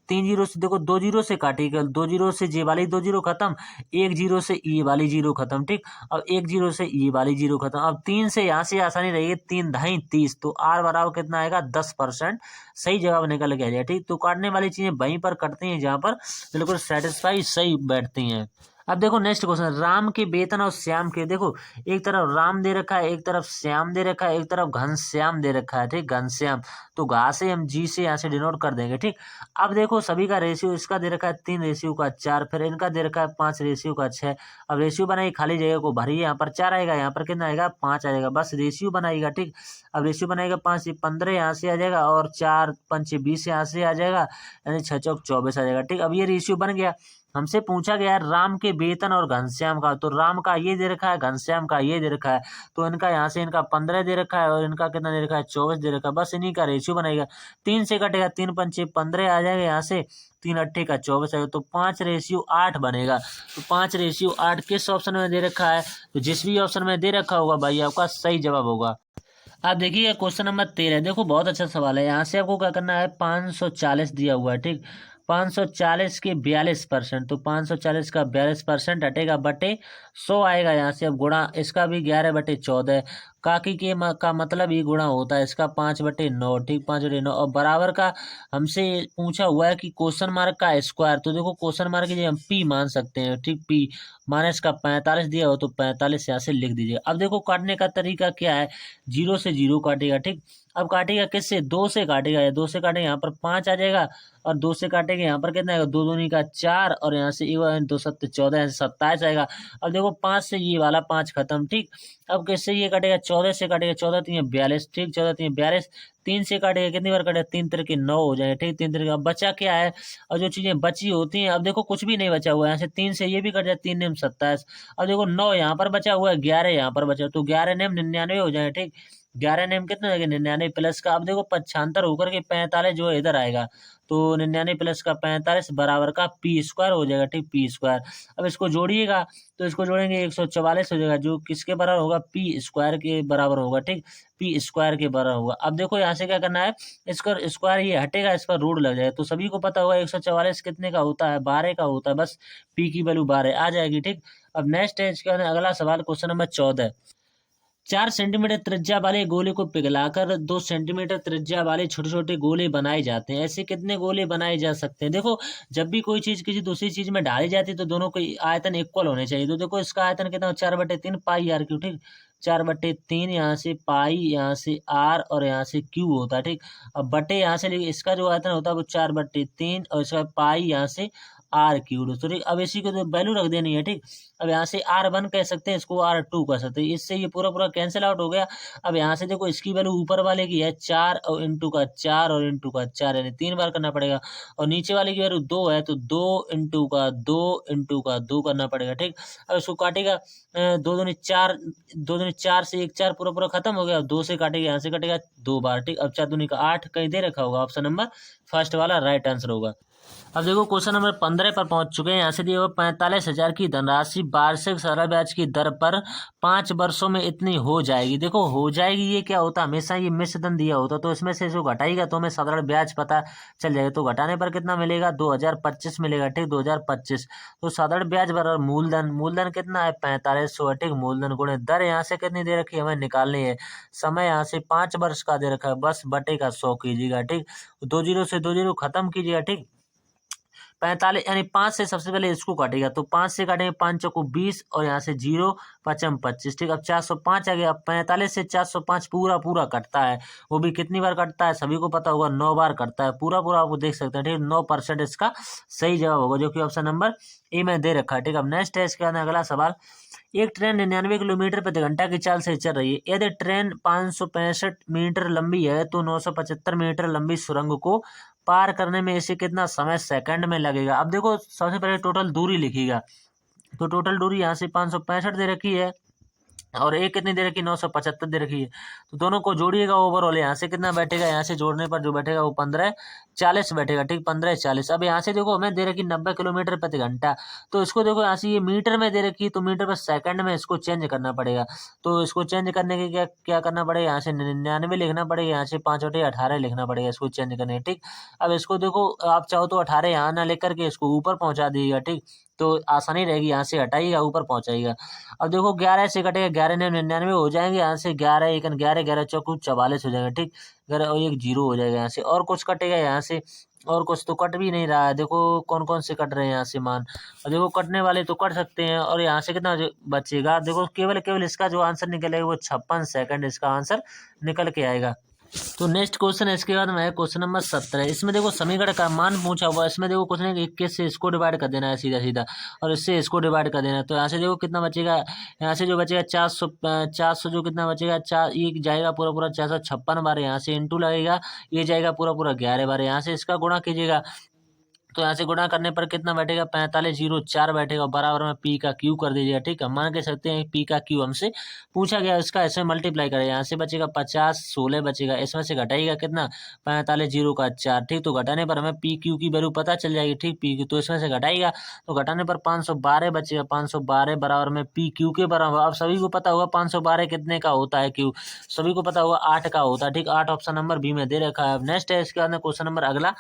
3 जीरो से, देखो 2 जीरो से काटिएगा, 2 जीरो से ये वाली 2 जीरो खत्म, 1 जीरो से ये वाली जीरो खत्म, ठीक। अब 1 जीरो से ये वाली जीरो खत्म। अब 3 से यहाँ से आसानी रहेगी, 3 ढाई 30, तो आर बराबर कितना आएगा 10%, सही जवाब निकल के आ जाए, ठीक। तो काटने वाली चीजें वहीं पर कटती हैं जहाँ पर बिल्कुल सेटिस्फाई सही बैठती हैं। अब देखो नेक्स्ट क्वेश्चन, राम के वेतन और श्याम के, देखो एक तरफ राम दे रखा है, एक तरफ श्याम दे रखा है, एक तरफ घनश्याम दे रखा है, ठीक। घनश्याम, तो घा से हम जी से यहाँ से डिनोट कर देंगे, ठीक। अब देखो सभी का रेशियो, इसका दे रखा है 3:4, फिर इनका दे रखा है 5:6। अब रेशियो बनाइए, खाली जगह को भरिए, यहाँ पर 4 आएगा, यहाँ पर कितना आएगा 5 आएगा, बस रेशियो बनाइएगा, ठीक। अब रेशियो बनाएगा 5 से 15 यहाँ से आ जाएगा, और 4 5 20 यहाँ से आ जाएगा, यानी 6 चौक 24 आ जाएगा, ठीक। अब ये रेशियो बन गया। हमसे पूछा गया है राम के वेतन और घनश्याम का, तो राम का ये दे रखा है, घनश्याम का ये दे रखा है, तो इनका यहाँ से इनका 15 दे रखा है, और इनका कितना दे रखा है 24 दे रखा है, बस इन्हीं का रेशियो बनाएगा। 3 से कटेगा, 3 पंचे 15 आ जाएगा, यहाँ से 3 अट्ठे का 24 आएगा, तो 5:8 बनेगा। तो 5:8 किस ऑप्शन में दे रखा है, तो जिस भी ऑप्शन में दे रखा होगा भाई आपका सही जवाब होगा। आप देखिए क्वेश्चन नंबर 13, देखो बहुत अच्छा सवाल है। यहाँ से आपको क्या करना है, 540 दिया हुआ है, ठीक। 540 के 42%, तो 540 का 42% हटेगा बटे 100 आएगा, यहाँ से अब गुणा, इसका भी 11/14, काकी के का मतलब ही गुणा होता है, इसका 5/9, ठीक। 5/9, और बराबर का हमसे पूछा हुआ है कि क्वेश्चन मार्क का स्क्वायर, तो देखो क्वेश्चन मार्क की हम पी मान सकते हैं, ठीक। पी माने इसका 45 दिया हो तो 45 यहाँ से लिख दीजिए। अब देखो काटने का तरीका क्या है, 0 से 0 काटेगा, ठीक। अब काटेगा किससे, 2 से काटेगा, या 2 से काटेगा यहाँ पर 5 आ जाएगा, और 2 से काटेंगे यहाँ पर कितना आएगा, 2 दूनी का 4, और यहाँ से 2 7 14, यहाँ से 27 आएगा। अब देखो 5 से ये वाला 5 खत्म, ठीक। अब किससे ये काटेगा, 14 से काटेगा, 14 3 42, ठीक। 14 3 42, 3 से काटेगा, कितनी बार काटेगा, 3 3 9 हो जाएगा, ठीक। 3 3, अब बचा क्या है, और जो चीजें बची होती हैं, अब देखो कुछ भी नहीं बचा हुआ है, यहाँ से 3 से ये भी कट जाए, 3 नेम 27, अब देखो 9 यहाँ पर बचा हुआ है, 11 यहाँ पर बचा, तो 11 नेम 99 हो जाए, ठीक। 11 नेम कितना हो जाएगा 99 प्लस का, अब देखो 75 होकर के 45 जो है इधर आएगा, तो 99 प्लस का 45 बराबर का पी स्क्वायर हो जाएगा, ठीक। पी स्क्वायर, अब इसको जोड़िएगा, तो इसको जोड़ेंगे 144 हो जाएगा, जो किसके बराबर होगा, पी स्क्वायर के बराबर होगा, ठीक। पी स्क्वायर के बराबर होगा। अब देखो यहाँ से क्या करना है, इसका स्क्वायर ये हटेगा, इस पर रूट लग जाएगा, तो सभी को पता होगा 144 कितने का होता है, 12 का होता है, बस पी की वैल्यू 12 आ जाएगी, ठीक। अब नेक्स्ट है इसका अगला सवाल, क्वेश्चन नंबर 14, 4 सेंटीमीटर त्रिज्या वाले गोले को पिघलाकर 2 सेंटीमीटर त्रिज्या वाले छोटे छोटे गोले बनाए जाते हैं, ऐसे कितने गोले बनाए जा सकते हैं। देखो जब भी कोई चीज किसी दूसरी चीज में डाली जाती है तो दोनों के आयतन इक्वल होने चाहिए, तो देखो इसका आयतन कितना 4/3 पाई आर क्यू, ठीक। 4/3, यहाँ से पाई, यहाँ से आर, और यहाँ से क्यू होता है, ठीक। अब बटे यहाँ से इसका जो आयतन होता है वो 4/3, और इसका पाई यहाँ से आर क्यूब, तो ठीक। अब इसी को तो वैल्यू रख देनी है, ठीक। अब यहाँ से R1 कह सकते हैं, इसको R2 कह सकते हैं, इससे ये पूरा पूरा कैंसिल आउट हो गया। अब यहाँ से देखो इसकी वैल्यू ऊपर वाले की है 4, और इंटू का 4, और इंटू का 4, यानी 3 बार करना पड़ेगा, और नीचे वाले की वैल्यू 2 है, तो 2 इंटू का 2 इंटू का 2 करना पड़ेगा, ठीक। अब इसको काटेगा, 2 दूनी 4, 2 दूनी 4 से 1 4 पूरा पूरा खत्म हो गया, 2 से काटेगा, यहाँ से काटेगा 2 बार, ठीक। अब 4 दूनी का 8 कहीं दे रखा होगा, ऑप्शन नंबर फर्स्ट वाला राइट आंसर होगा। अब देखो क्वेश्चन नंबर 15 पर पहुंच चुके हैं। यहाँ से दिया हुआ 45,000 की धनराशि वार्षिक सरल ब्याज की दर पर 5 वर्षों में इतनी हो जाएगी। देखो हो जाएगी ये क्या होता है, हमेशा ये मिश्रधन दिया होता, तो इसमें से जो घटाएगा तो हमें साधारण ब्याज पता चल जाएगा। तो घटाने पर कितना मिलेगा, 2025 मिलेगा, ठीक। 2025, तो साधारण ब्याज बराबर मूलधन, मूलधन कितना है 4500, ठीक। मूलधन गुणे दर यहाँ से कितनी दे रखी है हमें निकालनी है, समय यहाँ से 5 वर्ष का दे रखा है, बस बटे का 100 कीजिएगा, ठीक। 2 जीरो से 2 जीरो खत्म कीजिएगा, ठीक। 45 यानी 5 से सबसे पहले इसको काटेगा, तो 5 से काटेंगे, 5 चौको 20 और यहाँ से 0 पचम 25। ठीक, अब 405 आ गया। अब 45 से 405 पूरा पूरा कटता है, वो भी कितनी बार कटता है सभी को पता होगा, 9 बार कटता है पूरा पूरा, आपको देख सकते हैं। ठीक, 9% इसका सही जवाब होगा, जो कि ऑप्शन नंबर ए में दे रखा है। ठीक, अब नेक्स्ट है इसके बाद अगला सवाल। एक ट्रेन 99 किलोमीटर प्रति घंटा की चाल से चल रही है। यदि ट्रेन 565 मीटर लंबी है तो 975 मीटर लंबी सुरंग को पार करने में इसे कितना समय सेकंड में लगेगा। अब देखो सबसे पहले टोटल दूरी लिखिएगा, तो टोटल दूरी यहाँ से 565 दे रखी है और एक कितनी दे रखी है, 975 दे रखी है। तो दोनों को जोड़िएगा, ओवरऑल यहाँ से कितना बैठेगा, यहाँ से जोड़ने पर जो बैठेगा वो 1540 बैठेगा। ठीक, 1540। अब यहाँ से देखो हमें दे रखी 90 किलोमीटर प्रति घंटा, तो इसको देखो यहाँ से ये मीटर में दे रखी है, तो मीटर पर सेकंड में इसको चेंज करना पड़ेगा। तो इसको चेंज करने के क्या क्या करना पड़ेगा, यहाँ से 99 लिखना पड़ेगा, यहाँ से 5/18 लिखना पड़ेगा इसको चेंज करने। ठीक, अब इसको देखो आप चाहो तो 18 यहाँ ना लिख करके इसको ऊपर पहुंचा दीजिएगा। ठीक, तो आसानी रहेगी, यहाँ से हटाइएगा ऊपर पहुंचाइएगा। अब देखो 11 से कटेगा, 11 ने 99 हो जाएंगे, यहाँ से 11 एक 11 11 चौको 44 हो जाएगा। ठीक, 11 और एक 0 हो जाएगा यहाँ से, और कुछ कटेगा यहाँ से, और कुछ तो कट भी नहीं रहा है। देखो कौन कौन से कट रहे हैं यहाँ से मान, और देखो कटने वाले तो कट सकते हैं। और यहाँ से कितना बचेगा, देखो केवल केवल इसका जो आंसर निकलेगा वो 56 सेकंड इसका आंसर निकल के आएगा। तो नेक्स्ट क्वेश्चन है इसके बाद में है क्वेश्चन नंबर 17। इसमें देखो समीकरण का मान पूछा हुआ है। इसमें देखो कुछ नहीं, 21 से इसको डिवाइड कर देना है सीधा सीधा, और इससे इसको डिवाइड कर देना है। तो यहाँ से देखो कितना बचेगा, यहाँ से जो बचेगा 400 जो कितना बचेगा, ये जाएगा पूरा पूरा 456 बार, यहाँ से इंटू लगेगा, ये जाएगा पूरा पूरा 11 बार, यहाँ से इसका गुणा कीजिएगा। तो यहाँ से गुणा करने पर कितना बैठेगा, 4504 बैठेगा, बराबर में पी का क्यू कर दीजिएगा। ठीक है, मान के सकते हैं पी का क्यू हमसे पूछा गया, इसका इसमें मल्टीप्लाई करें, यहाँ से बचेगा 50 16 बचेगा, इसमें से घटाइएगा कितना 45 0 का 4। ठीक, तो घटाने पर हमें पी क्यू की वैल्यू पता चल जाएगी। ठीक, पी क्यू तो इसमें से घटाइएगा, तो घटाने पर 512 बचेगा, 512 बराबर में पी क्यू के बराबर। अब सभी को पता होगा 512 कितने का होता है, क्यू सभी को पता होगा 8 का होता है। ठीक, 8 ऑप्शन नंबर बी में दे रखा है। नेक्स्ट है इसके बाद क्वेश्चन नंबर अगला।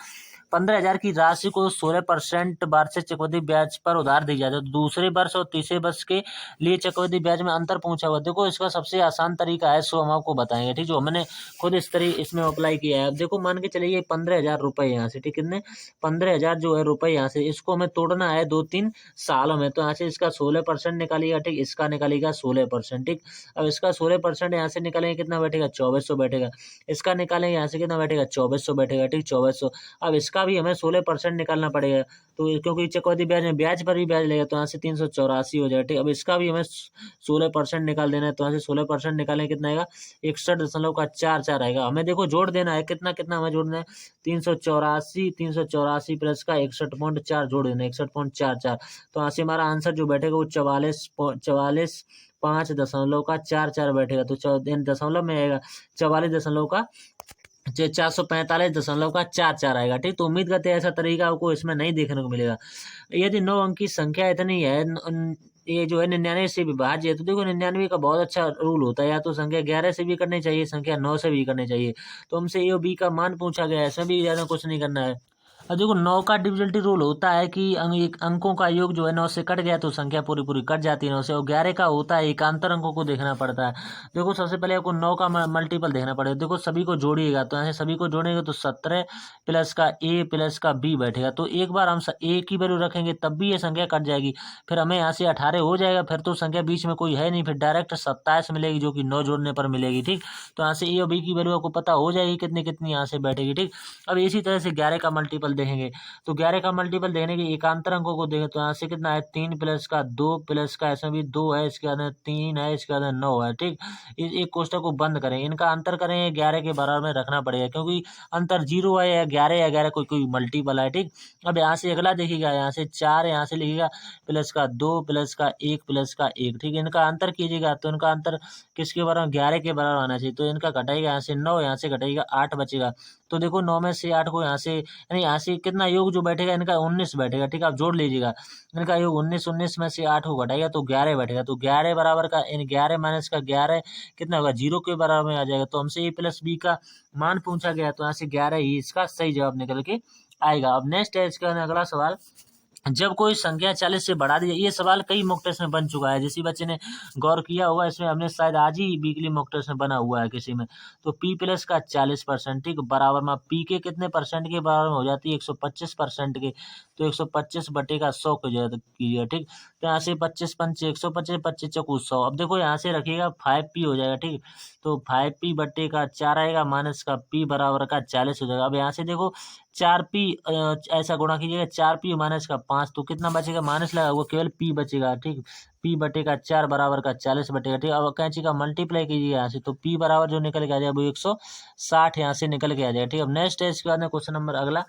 15,000 की राशि को 16% वार्षिक चक्रवृद्धि ब्याज पर उधार दी जाती है, तो दूसरे वर्ष और तीसरे वर्ष के लिए चक्रवृद्धि ब्याज में अंतर पूछा हुआ। देखो इसका सबसे आसान तरीका है, सो हम आपको बताएंगे। ठीक, जो हमने खुद इस तरीके इसमें अप्लाई किया है। अब देखो मान के चलिए 15,000 रुपए यहाँ से, ठीक, कितने 15,000 जो है रुपए यहाँ से, इसको हमें तोड़ना है 2-3 सालों में। तो यहाँ से इसका 16% निकालिएगा। ठीक, इसका निकालिएगा 16%। ठीक, अब इसका 16% यहाँ से निकालेंगे कितना बैठेगा, 2400 बैठेगा। इसका निकालेंगे यहाँ से कितना बैठेगा, 2400 बैठेगा। ठीक, 2400। अब इसका भी हमें 16% निकालना पड़ेगा, तो क्योंकि चक्रवृद्धि ब्याज में ब्याज पर भी ब्याज लगेगा, तो यहाँ से 384 हो जाएगा। ठीक, अब इसका भी हमें 16% निकाल देना है, तो यहाँ से 16% निकालें कितना आएगा, 61.44 आएगा। हमें देखो जोड़ देना है, कितना कितना हमें जोड़ना है, 384 प्लस का 61.4 जोड़ देना है, 61.44। तो यहाँ से हमारा आंसर जो बैठेगा वो 44.5 बैठेगा। तो दशमलव में आएगा 445.44 आएगा। ठीक, तो उम्मीद करते हैं ऐसा तरीका आपको इसमें नहीं देखने को मिलेगा। यदि 9 अंक की संख्या इतनी है, ये जो है 99 से विभाज्य है, तो देखो 99 का बहुत अच्छा रूल होता है, या तो संख्या 11 से भी करनी चाहिए, संख्या 9 से भी करनी चाहिए। तो हमसे ए और बी का मान पूछा गया है, इसमें भी ज़्यादा कुछ नहीं करना है। और देखो 9 का डिविजिबिलिटी रूल होता है कि अंकों का योग जो है 9 से कट गया तो संख्या पूरी पूरी कट जाती है 9 से। और 11 का होता है एकांतर अंकों को देखना पड़ता है। देखो सबसे पहले आपको 9 का मल्टीपल देखना पड़ेगा। देखो सभी को जोड़िएगा, तो यहाँ से सभी को जोड़ेंगे तो 17 प्लस का ए प्लस का बी बैठेगा। तो एक बार हम ए की वैल्यू रखेंगे तब भी ये संख्या कट जाएगी, फिर हमें यहाँ से 18 हो जाएगा, फिर तो संख्या बीच में कोई है नहीं, फिर डायरेक्ट 27 मिलेगी जो कि 9 जोड़ने पर मिलेगी। ठीक, तो यहाँ से ए और बी की वैल्यू आपको पता हो जाएगी कितनी कितनी यहाँ से बैठेगी। ठीक, अब इसी तरह से 11 का मल्टीपल देखेंगे, तो 11 का मल्टीपल देने के एकांतर अंकों को देखें तो यहाँ से कितना है, 3 प्लस का 2 प्लस का इसमें भी 2 है, इसके बाद 3 है, इसके बाद 9 है। ठीक, इस एक कोष्टक को बंद करें, इनका अंतर करें 11 के बराबर में रखना पड़ेगा, क्योंकि अंतर 0 है या 11 कोई कोई मल्टीपल है। ठीक, अब यहाँ से अगला देखिएगा, यहाँ से 4 यहाँ से लिखिएगा प्लस का 2 प्लस का 1 प्लस का 1। ठीक, इनका अंतर कीजिएगा तो इनका अंतर किसके बराबर, 11 के बराबर आना चाहिए। तो इनका घटाइएगा, यहाँ से 9 यहाँ से घटाइएगा 8 बचेगा। तो देखो 9 में से 8 को यहाँ से, यानी यहाँ से कितना योग जो बैठेगा इनका 19 बैठेगा। ठीक, आप जोड़ लीजिएगा, इनका योग 19 में से 8 को घटाएगा तो 11 बैठेगा। तो 11 बराबर का 11 माइनस का 11 कितना होगा, 0 के बराबर में आ जाएगा। तो हमसे ए प्लस बी का मान पूछा गया, तो यहाँ से 11 ही इसका सही जवाब निकल के आएगा। अब नेक्स्ट है इसका अगला सवाल। जब कोई संख्या 40 से बढ़ा दी जाए, ये सवाल कई मॉक टेस्ट में बन चुका है, जिस बच्चे ने गौर किया होगा इसमें हमने शायद आज ही वीकली मॉक टेस्ट में बना हुआ है किसी में। तो पी प्लस का 40% ठीक बराबर में पी के कितने परसेंट के बराबर में हो जाती है 125% के, तो 125 बटे का 100 कीजिएगा ठीक। तो यहाँ से 25 पंचे 125 25 चौकू 100। अब देखो यहाँ से रखिएगा 5p हो जाएगा ठीक। तो 5p बटे का 4 आएगा माइनस का p बराबर का 40 हो जाएगा। अब यहाँ से देखो 4p ऐसा गुणा कीजिएगा 4p माइनस का 5, तो कितना बचेगा माइनस लगा हुआ केवल p बचेगा ठीक। p बटे का 4 बराबर का 40 बटेगा ठीक। अब कैंची का मल्टीप्लाई कीजिएगा यहाँ से, तो p बराबर जो निकल के आ जाएगा वो 160 यहाँ से निकल के आ जाएगा ठीक। अब नेक्स्ट है इसके बाद में क्वेश्चन नंबर अगला।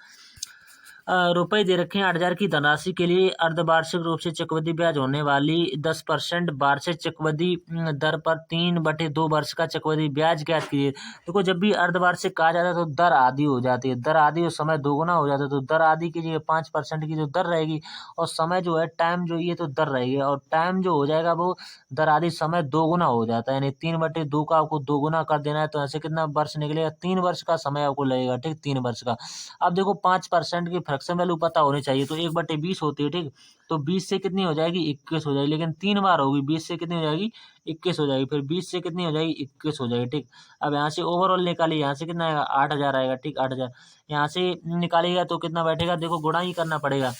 रुपए दे रखे हैं 8,000 की धनराशि के लिए अर्धवार्षिक रूप से चक्रवृद्धि ब्याज होने वाली 10% वार्षिक चक्रवृद्धि दर पर 3/2 वर्ष का चक्रवृद्धि ब्याज ज्ञात कीजिए। देखो जब भी अर्धवार्षिक कहा जाता है तो दर आधी हो जाती है, दर आधी और समय दोगुना हो जाता है। तो दर आधी की जगह 5% की जो दर रहेगी और समय जो है टाइम जो ये तो दर रहेगी, और टाइम जो हो जाएगा वो दर आधी समय दोगुना हो जाता है, यानी 3/2 का आपको दोगुना कर देना है। तो ऐसे कितना वर्ष निकलेगा 3 वर्ष का समय आपको लगेगा ठीक, 3 वर्ष का। अब देखो 5% की फ्रैक्शन वैल्यू पता होनी चाहिए, तो 1/20 होती है ठीक। तो 20 से कितनी हो जाएगी 21 हो जाएगी, लेकिन 3 बार होगी, 20 से कितनी हो जाएगी 21 हो जाएगी, फिर 20 से कितनी हो जाएगी 21 हो जाएगी ठीक। अब यहाँ से ओवरऑल निकालिए, यहाँ से कितना आएगा 8,000 आएगा ठीक, 8,000 यहाँ से निकालिएगा तो कितना बैठेगा, देखो गुणा ही करना पड़ेगा,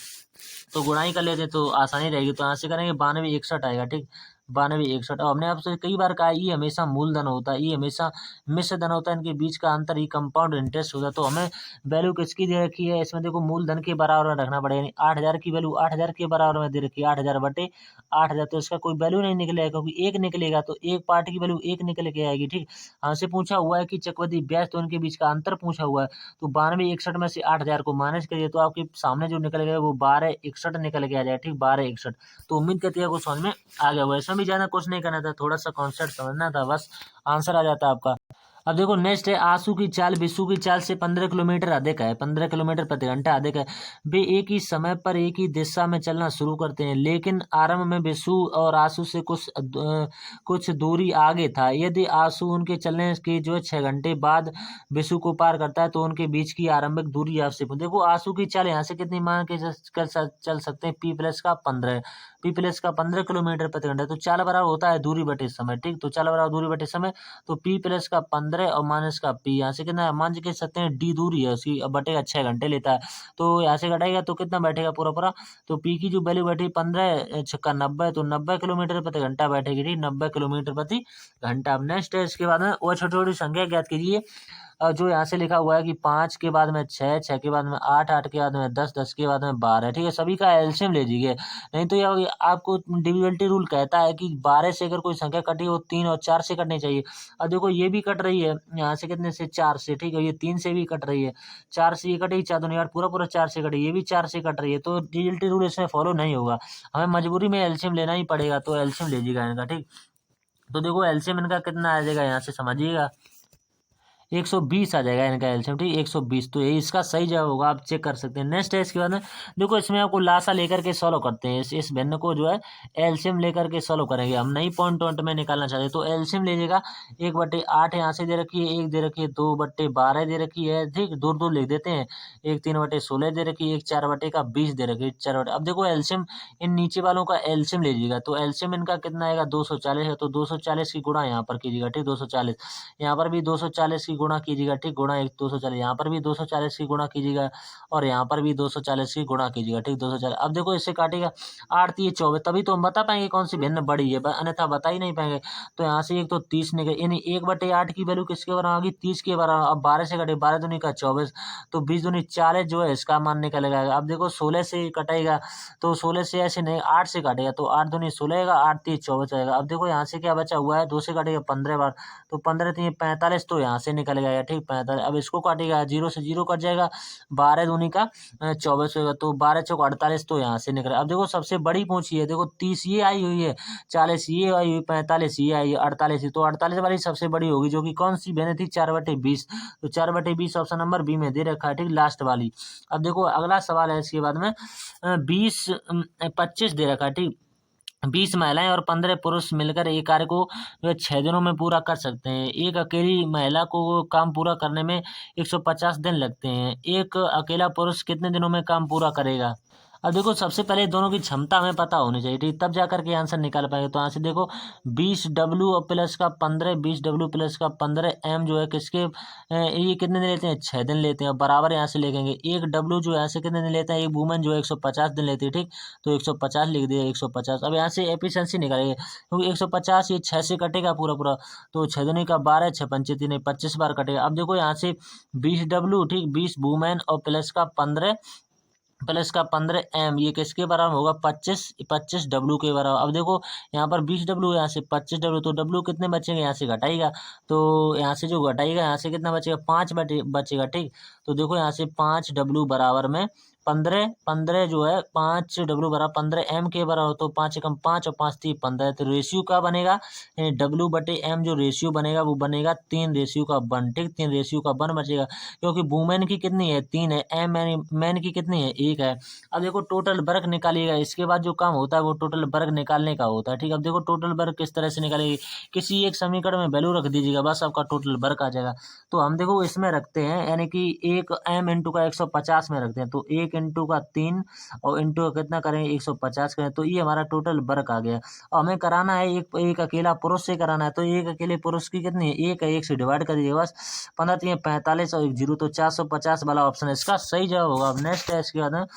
तो गुणाई कर लेते तो आसानी रहेगी। तो यहाँ से करेंगे 9261 आएगा ठीक, 9261। और हमने आपसे कई बार कहा ये हमेशा मूलधन होता है, ये हमेशा मिश्र धन होता है, इनके बीच का अंतर ही कंपाउंड इंटरेस्ट होता है। तो हमें वैल्यू किसकी दे रखी है इसमें, देखो मूलधन के बराबर में रखना पड़ेगा, यानी 8,000 की वैल्यू 8,000 के बराबर में दे रखी है, 8,000 बटे 8,000। तो इसका कोई वैल्यू नहीं निकलेगा क्योंकि एक निकलेगा, तो एक पार्ट की वैल्यू एक निकल के आएगी ठीक। हमसे पूछा हुआ है कि चक्रवृद्धि ब्याज, तो उनके बीच का अंतर पूछा हुआ है। तो 9261 में से 8,000 को माइनस करिए तो आपके सामने जो निकल गया वो 1261 निकल के आ जाएगा ठीक, 1261। तो उम्मीद करती है आपको समझ में आ गया होगा, इसमें भी ज्यादा कुछ नहीं करना था, थोड़ा सा कॉन्सेप्ट समझना था, बस आंसर आ जाता है आपका। अब देखो नेक्स्ट है, आंसू की चाल बिस्सू की चाल से 15 किलोमीटर अधिक है, 15 किलोमीटर प्रति घंटा अधिक है। वे एक ही समय पर एक ही दिशा में चलना शुरू करते हैं, लेकिन आरंभ में बिस्सू और आंसू से कुछ दूरी आगे था। यदि आंसू उनके चलने के जो 6 घंटे बाद बिस्सू को पार करता है तो उनके बीच की आरंभिक दूरी आपसे देखो आंसू की चाल यहाँ से कितनी मान के चल सकते हैं, पी प्लस का 15 किलोमीटर प्रति घंटा। तो चाल बराबर होता है दूरी बटे समय ठीक, तो चाल बराबर दूरी बटे समय, तो पी प्लस का 15 और माइनस का पी, यहाँ से कितना मान के सकते हैं डी दूरी है उसकी, अब बटेगा 6 घंटे लेता है। तो यहाँ से घटाएगा तो कितना बैठेगा पूरा पूरा, तो पी की जो वैल्यू बैठी 15 छक्का 90, तो 90 किलोमीटर प्रति घंटा बैठेगी ठीक, 90 किलोमीटर प्रति घंटा। अब नेक्स्ट है इसके बाद में और छोटी छोटी संख्या ज्ञात कीजिए। जो यहाँ से लिखा हुआ है कि 5 के बाद में 6, 6 के बाद में 8, 8 के बाद में 10, 10 के बाद में 12 ठीक है, सभी का एलसीएम ले लीजिए। नहीं तो ये आपको डिविजिबिलिटी रूल कहता है कि 12 से अगर कोई संख्या कटी हो 3 और 4 से कटनी चाहिए। अब देखो ये भी कट रही है यहाँ से कितने से 4 से ठीक है, ये 3 से भी कट रही है, 4 से ये कटेगी, 4 दूनी यार पूरा पूरा 4 से कटेगी, ये भी 4 से कट रही है। तो डिविजिबिलिटी रूल इसमें फॉलो नहीं होगा, हमें मजबूरी में एलसीएम लेना ही पड़ेगा, तो एलसीएम लीजिएगा इनका ठीक। तो देखो एलसीएम इनका कितना आ जाएगा यहाँ से समझिएगा, 120 आ जाएगा इनका एलसीएम ठीक, 120। तो यही इसका सही जवाब होगा, आप चेक कर सकते हैं। नेक्स्ट है इसके बाद में देखो इसमें आपको लासा लेकर के सॉल्व करते हैं, इस भिन्न को जो है एलसीएम लेकर के सॉल्व करेंगे हम, नहीं पॉइंट पॉइंट में निकालना चाहते। तो एलसीएम लीजिएगा, 1/8 यहाँ से दे रखी है, 1 दे रखी है, 2/12 दे रखी है ठीक, दूर दूर लिख देते हैं, 1 3/16 दे रखी है, 1 4/20 दे रखी है, 4 अब देखो एलसीएम इन नीचे वालों का एलसीएम लीजिएगा, तो एलसीएम इनका कितना आएगा 240 है, तो 240 की गुणा यहाँ पर कीजिएगा ठीक, 240 यहाँ पर भी 240 की गुणा कीजिएगा ठीक, गुणा 240 यहाँ पर भी 240 की गुणा कीजिएगा, और यहाँ पर भी 240 की गुणा कीजिएगा ठीक, 240। अब देखो इससे काटेगा 8 3 24, तभी तो हम बता पाएंगे कौन सी भिन्न बड़ी है, अन्यथा बता ही नहीं पाएंगे। तो यहाँ से एक तो 30 निकल, यानी 1/8 की वैल्यू किसके बराबर होगी 30 के बराबर। अब 12 से कटे 12 दूनी का 24, तो 20 दूनी 40 जो है इसका मान निकलेगा। अब देखो 16 से कटेगा, तो 16 से ऐसे नहीं 8 से काटेगा, तो 8 दूनी 16 का 8 3 24 आएगा। अब देखो यहाँ से क्या बचा हुआ है, 2 से काटेगा 15 बार, तो 15 3 45, तो यहाँ से निकल गया ठीक 45। अब इसको काटेगा 0 से 0 कट जाएगा, 12 दूनी का 24 होगा, तो 12 चौक 48, तो यहाँ से निकल। अब देखो सबसे बड़ी पूछी है, देखो 30 ये आई हुई है, 40 ये आई हुई, 45 ये आई है, 48, तो 48 वाली सबसे बड़ी होगी, जो कि कौन सी बहने थी 4/20, तो 4/20 ऑप्शन नंबर बी में दे रखा है ठीक, लास्ट वाली। अब देखो अगला सवाल है इसके बाद में 20 25 दे रखा है ठीक, 20 महिलाएं और 15 पुरुष मिलकर एक कार्य को जो है 6 दिनों में पूरा कर सकते हैं। एक अकेली महिला को काम पूरा करने में 150 दिन लगते हैं, एक अकेला पुरुष कितने दिनों में काम पूरा करेगा। अब देखो सबसे पहले दोनों की क्षमता हमें पता होनी चाहिए, ठीक, तब जा करके आंसर निकाल पाएंगे। तो यहाँ से देखो 20W प्लस का 15, 20W प्लस का 15M जो है किसके ये कितने दिन लेते हैं, 6 दिन लेते हैं। और बराबर यहाँ से लिखेंगे 1W जो यहाँ से कितने दिन लेता है, एक वूमन जो है 150 दिन लेती है, ठीक। तो 150 लिख दिया, 150। अब यहाँ से एफिशिएंसी निकालेंगे, क्योंकि 150 ये 6 से कटेगा पूरा पूरा, तो 6 दूनी का 12, 6 पंचे 3, 25 बार कटेगा। अब देखो यहाँ से 20W, ठीक, 20 वूमेन और प्लस का 15M ये किसके बराबर होगा, 25W के बराबर। अब देखो यहाँ पर 20W, यहाँ से 25W, तो W कितने बचेंगे, यहाँ से घटाएगा, तो यहाँ से जो घटाएगा यहाँ से कितना बचेगा, 5 बचेगा, ठीक। तो देखो यहाँ से 5W बराबर में 15, 15 जो है 5W बराबर 15M के बराबर, तो 5 एकम 5 और 5 3 15। तो रेशियो क्या बनेगा, W/M जो रेशियो बनेगा वो बनेगा 3:1, ठीक, 3:1 बचेगा, क्योंकि वुमेन की कितनी है, 3 है, मैन की कितनी है, 1 है। अब देखो टोटल वर्क निकालिएगा, इसके बाद जो काम होता है वो टोटल वर्क निकालने का होता है, ठीक। अब देखो टोटल वर्क किस तरह से निकालेगी, किसी एक समीकरण में वैल्यू रख दीजिएगा, बस आपका टोटल वर्क आ जाएगा। तो हम देखो इसमें रखते हैं, यानी कि 1M इंटू का 150 में रखते हैं, तो 1 इंटू का 3 और इंटू का कितना करेंगे, 150 करें, तो ये हमारा टोटल वर्क आ गया। और हमें कराना है एक अकेला पुरुष से कराना है, तो एक अकेले पुरुष की कितनी है, 1 है, 1 से डिवाइड कर दीजिएगा बस। 15 3 45 और 1 0, तो 450 वाला ऑप्शन इसका सही जवाब होगा। अब नेक्स्ट है, इसके बाद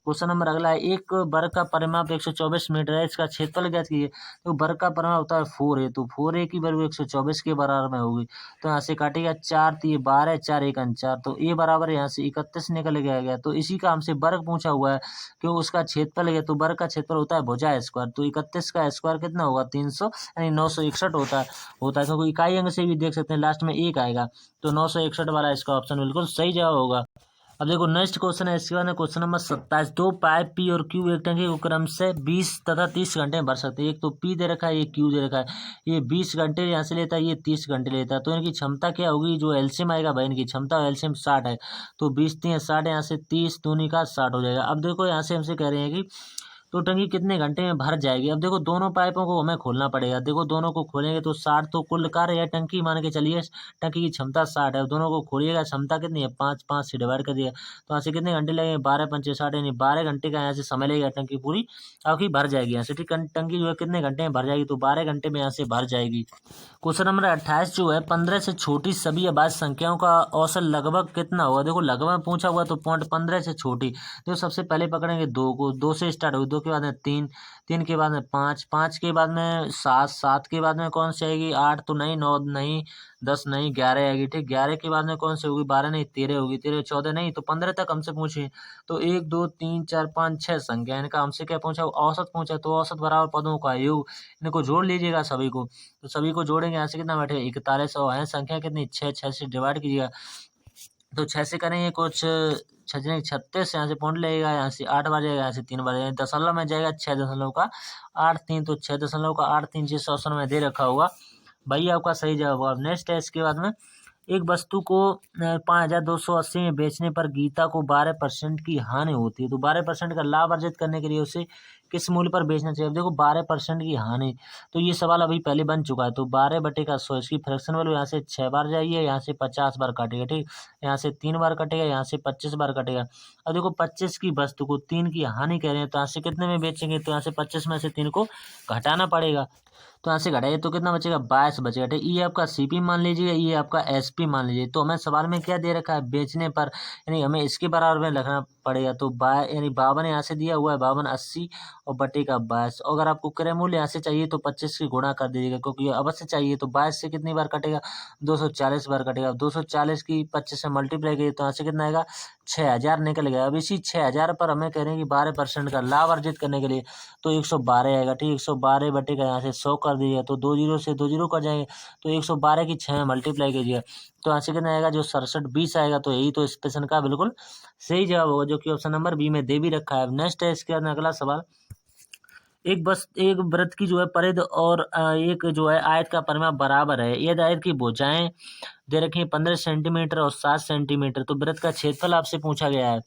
क्वेश्चन नंबर अगला है, एक वर्ग का परिमाप 124 मीटर है, इसका क्षेत्रफल ज्ञात कीजिए। तो वर्ग का परिमाप होता है 4A, तो 4A की वैल्यू 124 के बराबर में होगी, तो यहाँ से काटेगा 4 3 12, 4 1 4, तो ए बराबर यहाँ से 31 निकल गया। तो इसी का हमसे वर्ग पूछा हुआ है कि उसका क्षेत्रफल है, तो वर्ग का क्षेत्रफल होता है भुजा स्क्वायर, तो 31 का स्क्वायर कितना होगा, 300, यानी 961 होता है, क्योंकि इकाई अंक से भी देख सकते हैं लास्ट में 1 आएगा, तो 961 वाला इसका ऑप्शन बिल्कुल सही जवाब होगा। अब देखो नेक्स्ट क्वेश्चन है, इसके बाद में क्वेश्चन नंबर 27, दो पाइप पी और क्यू एक टंकी को क्रम से 20 तथा 30 घंटे में भर सकते हैं। एक तो पी दे रखा है, ये क्यू दे रखा है, ये 20 घंटे यहाँ से लेता है, ये 30 घंटे लेता है, तो इनकी क्षमता क्या होगी, जो एलसीएम आएगा भाई, इनकी क्षमता एलसीएम 60 है, तो 20 3 60, यहाँ से 30 दूनी का 60 हो जाएगा। अब देखो यहाँ से हमसे कह रहे हैं कि तो टंकी कितने घंटे में भर जाएगी। अब देखो दोनों पाइपों को हमें खोलना पड़ेगा, देखो दोनों को खोलेंगे तो 60, तो कुल कार्य है टंकी मान के चलिए, टंकी की क्षमता 60 है, दोनों को खोलिएगा, क्षमता कितनी है, 5 5 से डिवाइड कर दिया, तो यहाँ से कितने घंटे लगेंगे, 12 पंचे 60, यानी 12 घंटे का यहाँ से समय लगेगा, टंकी पूरी आपकी भर जाएगी यहाँ से, ठीक। टंकी जो है कितने घंटे में भर जाएगी, तो 12 घंटे में यहाँ से भर जाएगी। क्वेश्चन नंबर 28 जो है, 15 से छोटी सभी अभाज्य संख्याओं का औसत लगभग कितना होगा। देखो लगभग पूछा हुआ, तो पॉइंट 15 से छोटी, तो सबसे पहले पकड़ेंगे 2 को, 2 से स्टार्ट होगी, 2 के बाद में 3, 3 के बाद में 5, 5 के बाद में 7, 7 के बाद में कौन सी आएगी, 8 तो नहीं, 9 नहीं, 10 नहीं, 11 आएगी, ठीक। 11 के बाद में कौन सी होगी, 12 नहीं, 13 होगी, 13 14 नहीं, तो 15 तक हमसे पूछे, तो 1 2 3 4 5 6 संख्या, इनका हमसे क्या पूछा, औसत पूछा, तो औसत बराबर पदों का योग, इनको जोड़ लीजिएगा सभी को, तो सभी को जोड़ेंगे, यहाँ से कितना बैठेगा, 41, और है संख्या कितनी, 6, 6 से डिवाइड कीजिएगा, तो 6 से करेंगे कुछ 6 36, यहाँ से पॉइंट लगेगा, यहाँ से 8 बार जाएगा, यहाँ से 3 बार जाएगा, दशमलव में जाएगा 6 दशमलव का 8 3, तो 6 दशमलव का 8 3 जिस ऑप्शन में दे रखा होगा भाई आपका सही जवाब होगा। नेक्स्ट है, इसके बाद में एक वस्तु को 5280 में बेचने पर गीता को 12% की हानि होती है, तो 12% का लाभ अर्जित करने के लिए उसे किस मूल्य पर बेचना चाहिए। अब देखो 12% की हानि, तो ये सवाल अभी पहले बन चुका है, तो 12/100 इसकी फ्रैक्शन वैल्यू यहाँ से 6 बार जाइए, यहाँ से 50 बार काटेगा, ठीक। यहाँ से 3 बार कटेगा, यहाँ से 25 बार कटेगा। अब देखो 25 की वस्तु को 3 की हानि कह रहे हैं, तो यहाँ से कितने में बेचेंगे, तो यहाँ से 25 में से 3 को घटाना पड़ेगा, तो यहाँ से घटाइए तो कितना बचेगा, 22 बचेगा, ठीक। ये आपका सीपी मान लीजिए, ये आपका एसपी मान लीजिए, तो हमें सवाल में क्या दे रखा है, बेचने पर, यानी हमें इसके बराबर में लिखना पड़ेगा, तो यानी 52 यहाँ से दिया हुआ है, 52 80 और बटे का 22, अगर आपको क्रय मूल्य यहाँ से चाहिए तो 25 की गुणा कर दीजिएगा, क्योंकि अवश्य चाहिए, तो 22 से कितनी बार कटेगा, 240 बार कटेगा, 240 की 25 से मल्टीप्लाई करिए, तो यहाँ से कितना आएगा, 6000 निकल गया। अब इसी 6000 पर हमें कह रहे हैं कि 12% का लाभ अर्जित करने के लिए, तो 112 आएगा, ठीक। 112 बटे का यहाँ से 100 कर दीजिएगा, तो 2 जीरो से 2 जीरो कर जाएंगे, तो 112 की 6 में मल्टीप्लाई कीजिएगा, तो यहाँ से कितना आएगा, जो 67 20 आएगा, तो यही तो इस प्रश्न का बिल्कुल सही जवाब होगा, जो कि ऑप्शन नंबर बी में दे भी रखा है। नेक्स्ट है, इसके बाद अगला सवाल, एक वृत्त की जो है परिधि और एक जो है आयत का परिमाप बराबर है, यदि आयत की भुजाएं दे रखी हैं 15 सेंटीमीटर और 7 सेंटीमीटर, तो वृत्त का क्षेत्रफल आपसे पूछा गया है।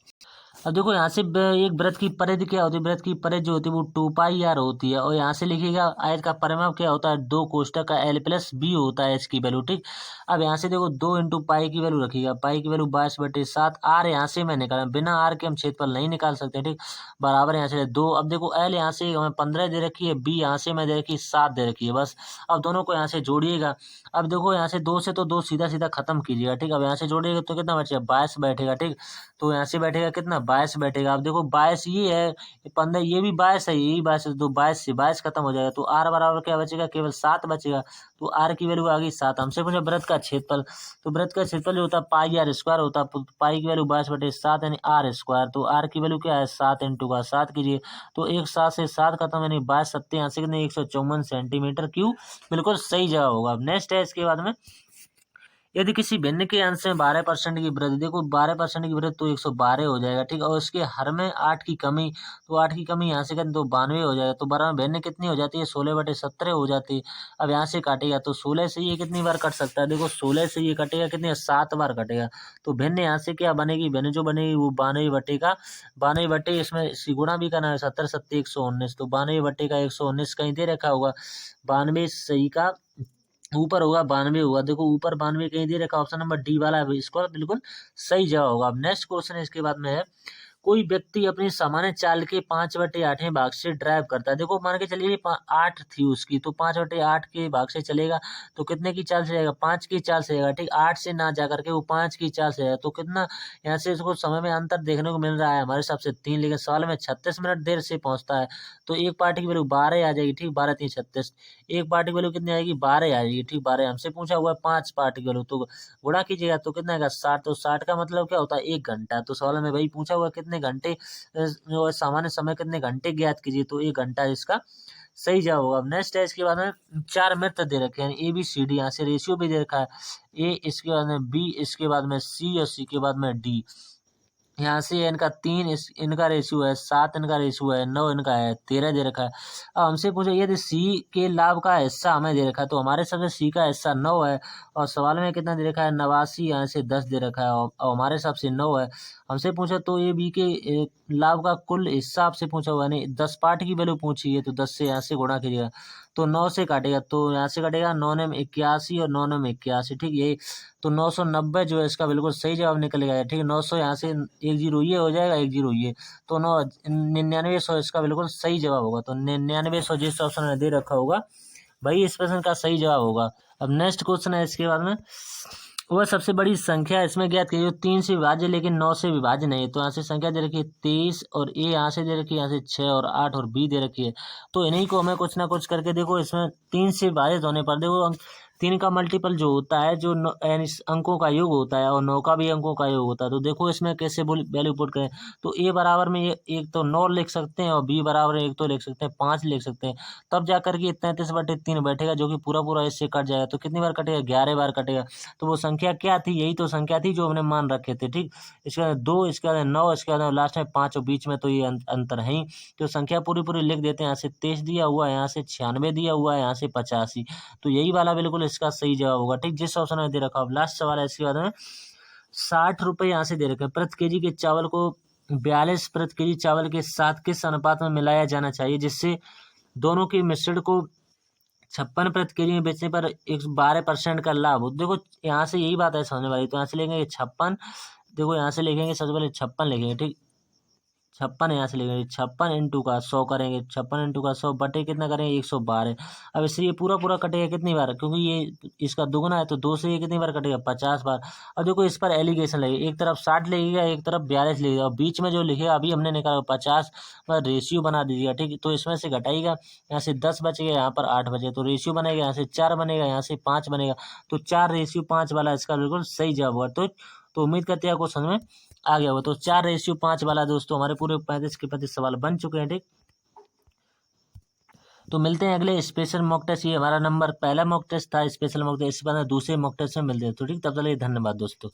अब देखो यहाँ से एक वृत्त की परिधि क्या होती है, वृत्त की परिधि जो होती है वो 2 पाई r होती है। और यहाँ से लिखिएगा आयत का परिमाप क्या होता है, 2 कोष्टक का l प्लस b होता है इसकी वैल्यू, ठीक। अब यहाँ से देखो 2 इंटू पाई की वैल्यू रखिएगा, पाई की वैल्यू 22/7, r यहाँ से मैं निकाला, बिना r के हम क्षेत्रफल नहीं निकाल सकते, ठीक। बराबर यहाँ से 2। अब देखो l यहाँ से हमें 15 दे रखी है, b यहाँ से मैं दे रखी है 7 दे रखी है, बस। अब दोनों को यहाँ से जोड़िएगा। अब देखो यहाँ से 2 से तो 2 सीधा सीधा खत्म कीजिएगा, ठीक। अब यहाँ से जोड़िएगा तो कितना बचेगा, 22 बैठेगा, ठीक। तो यहाँ से बैठेगा कितना, 22 बैठेगा। अब देखो 22 ये है, 15 ये भी 22 है, यही 22 है, तो 22 से 22 खत्म हो जाएगा, तो आर बराबर क्या बचेगा, केवल 7 बचेगा। तो आर की वैल्यू आ गई 7। हमसे पूछा वृत्त का क्षेत्रफल, तो वृत्त का क्षेत्रफल जो होता है पाई आर स्क्वायर होता है, पाई की वैल्यू 22/7 यानी आर स्क्वायर। तो आर की वैल्यू क्या है, 7 इंटू का 7 कीजिए, तो एक 7 से 7 खत्म यानी 22 सत्ते यहाँ से कितने 154 सेंटीमीटर क्यूब, बिल्कुल सही जवाब होगा। अब नेक्स्ट है इसके बाद में, यदि किसी भिन्न के अंश में 12% की वृद्धि, देखो 12% की वृद्धि तो 112 हो जाएगा, ठीक। और उसके हर में 8 की कमी, तो 8 की कमी यहाँ से करें तो 92 हो जाएगा। तो बराबर भिन्न कितनी हो जाती है, 16/17 हो जाती है। अब यहाँ से काटेगा तो 16 से ये कितनी बार कट सकता है, देखो 16 से ये कटेगा कितनी 7 बार कटेगा। तो भिन्न यहाँ से क्या बनेगी, भिन्न जो बनेगी वो 92/92 इसमें गुणा भी करना है, 70 सत्ते 119, तो 92/119 कहीं दे रखा होगा, 92 सही का ऊपर होगा 92 होगा, देखो ऊपर 92 कहीं दे रखा, ऑप्शन नंबर डी वाला है इसको बिल्कुल सही जवाब होगा। अब नेक्स्ट क्वेश्चन इसके बाद में है, कोई व्यक्ति अपनी सामान्य चाल के 5/8 भाग से ड्राइव करता है। देखो मान के चलिए 8 थी उसकी, तो 5/8 के भाग से चलेगा तो कितने की चाल से जाएगा, 5 की चाल से जाएगा, ठीक। 8 से ना जा करके वो 5 की चाल से जाएगा, तो कितना यहाँ से इसको समय में अंतर देखने को मिल रहा है हमारे हिसाब से 3, लेकिन सवाल में 36 मिनट देर से पहुंचता है। तो एक पार्टी की वैल्यू 12 आ जाएगी, ठीक। 12 3 36, एक पार्टी की वैल्यू कितनी आएगी, 12 आ जाएगी, ठीक। 12 हमसे पूछा हुआ है 5 पार्टी की वैल्यू, तो गुणा कीजिएगा तो कितना आएगा 60, तो 60 का मतलब क्या होता है 1 घंटा। तो सवाल में वही पूछा हुआ है कितने घंटे, जो सामान्य समय कितने घंटे ज्ञात कीजिए, तो 1 घंटा इसका सही जवाब होगा। अब नेक्स्ट है इसके बाद में 4 मृत दे रखे हैं, ए बी सी डी, यहाँ से रेशियो भी दे रखा है, ए इसके बाद में बी, इसके बाद में सी और सी के बाद में डी। यहाँ से इनका 3 इनका रेशियो है, 7 इनका रेशियो है, 9 इनका है, 13 दे रखा है। अब हमसे पूछो यदि सी के लाभ का हिस्सा हमें दे रखा है, तो हमारे हिसाब से सी का हिस्सा 9 है, और सवाल में कितना दे रखा है 89, यहाँ से 10 दे रखा है, और हमारे हिसाब से 9 है। हमसे पूछा तो ये बी के लाभ का कुल हिस्सा आपसे पूछा हुआ है, 10 पार्ट की वैल्यू पूछी है, तो 10 से यहाँ से गुणा कीजिएगा तो 9 से काटेगा, तो यहाँ से कटेगा 9 9 81 और 9 9 81, ठीक। यही तो 990 जो है इसका बिल्कुल सही जवाब निकलेगा, ठीक है। 900 यहाँ से 1 जीरो ये हो जाएगा, 1 जीरो ये, तो 9900 इसका बिल्कुल सही जवाब होगा। तो 9900 जिस ऑप्शन में दे रखा होगा भाई इस प्रश्न का सही जवाब होगा। अब नेक्स्ट क्वेश्चन है इसके बाद में, वह सबसे बड़ी संख्या इसमें ज्ञात कीजिए जो 3 से विभाज्य लेकिन 9 से विभाज्य नहीं है। तो यहाँ से संख्या दे रखी है 23, और ए यहाँ से दे रखी है, यहाँ से 6 और 8 और बी दे रखी है। तो इन्हीं को हमें कुछ ना कुछ करके देखो, इसमें 3 से विभाजित होने पर देखो 3 का मल्टीपल जो होता है, जो यानी अंकों का योग होता है, और 9 का भी अंकों का योग होता है। तो देखो इसमें कैसे वैल्यू पुट करें, तो ए बराबर में ये एक तो 9 लिख सकते हैं, और बी बराबर एक तो लिख सकते हैं 5 लिख सकते हैं, तब जाकर के 33/3 बैठेगा, जो कि पूरा पूरा इससे कट जाएगा। तो कितनी बार कटेगा, 11 बार कटेगा। तो वो संख्या क्या थी, यही तो संख्या थी जो हमने मान रखे थे, ठीक। इसके बाद 2, इसके बाद 9, इसके बाद लास्ट में 5, और बीच में तो ये अंतर है ही। तो संख्या पूरी पूरी लिख देते हैं, यहाँ से 23 दिया हुआ है, यहाँ से 96 दिया हुआ है, यहाँ से 85, तो यही वाला बिल्कुल इसका सही जवाब होगा, ठीक। जिस ऑप्शन में दे रखा है। लास्ट सवाल है इसके बाद में, 60 रुपये यहाँ से दे रखे हैं, प्रति केजी के चावल को 42 प्रति केजी चावल के साथ किस अनुपात में मिलाया जाना चाहिए जिससे दोनों के मिश्रण को 56 प्रति केजी में बेचने पर 12% का लाभ हो। देखो यहाँ से यही बात है समझने वाली, तो यहाँ से लेंगे 56, देखो यहाँ से लिखेंगे सबसे पहले 56 लिखेंगे, ठीक। 56 यहाँ से लेंगे, 56 इंटू का 100 करेंगे, 56 इंटू का 100 बटे कितना करेंगे 112। अब इससे ये पूरा पूरा कटेगा कितनी बार, क्योंकि ये इसका दुगुना है, तो 2 से ये कितनी बार कटेगा 50 बार। अब देखो इस पर एलिगेशन लगेगा, एक तरफ 60 लगेगा, एक तरफ 42 लगेगा, और बीच में जो लिखेगा अभी हमने निकाला 50 पर रेशियो बना दीजिएगा, ठीक। तो इसमें से घटाइएगा, यहाँ से 10 बचेगा, यहाँ पर 8 बचे, तो रेशियो बनेगा, यहाँ से 4 बनेगा, यहाँ से 5 बनेगा, तो 4:5 वाला इसका बिल्कुल सही जवाब हुआ। तो उम्मीद करते हैं आपको समझ में आ गया होगा। तो 4:5 वाला दोस्तों हमारे पूरे 35 के 35 सवाल बन चुके हैं, ठीक। तो मिलते हैं अगले स्पेशल मॉक टेस्ट। ये हमारा नंबर पहला मॉक टेस्ट था, स्पेशल मॉक टेस्ट। इस बार दूसरे मॉक टेस्ट में मिलते हैं, तो ठीक। तब तक के लिए धन्यवाद दोस्तों।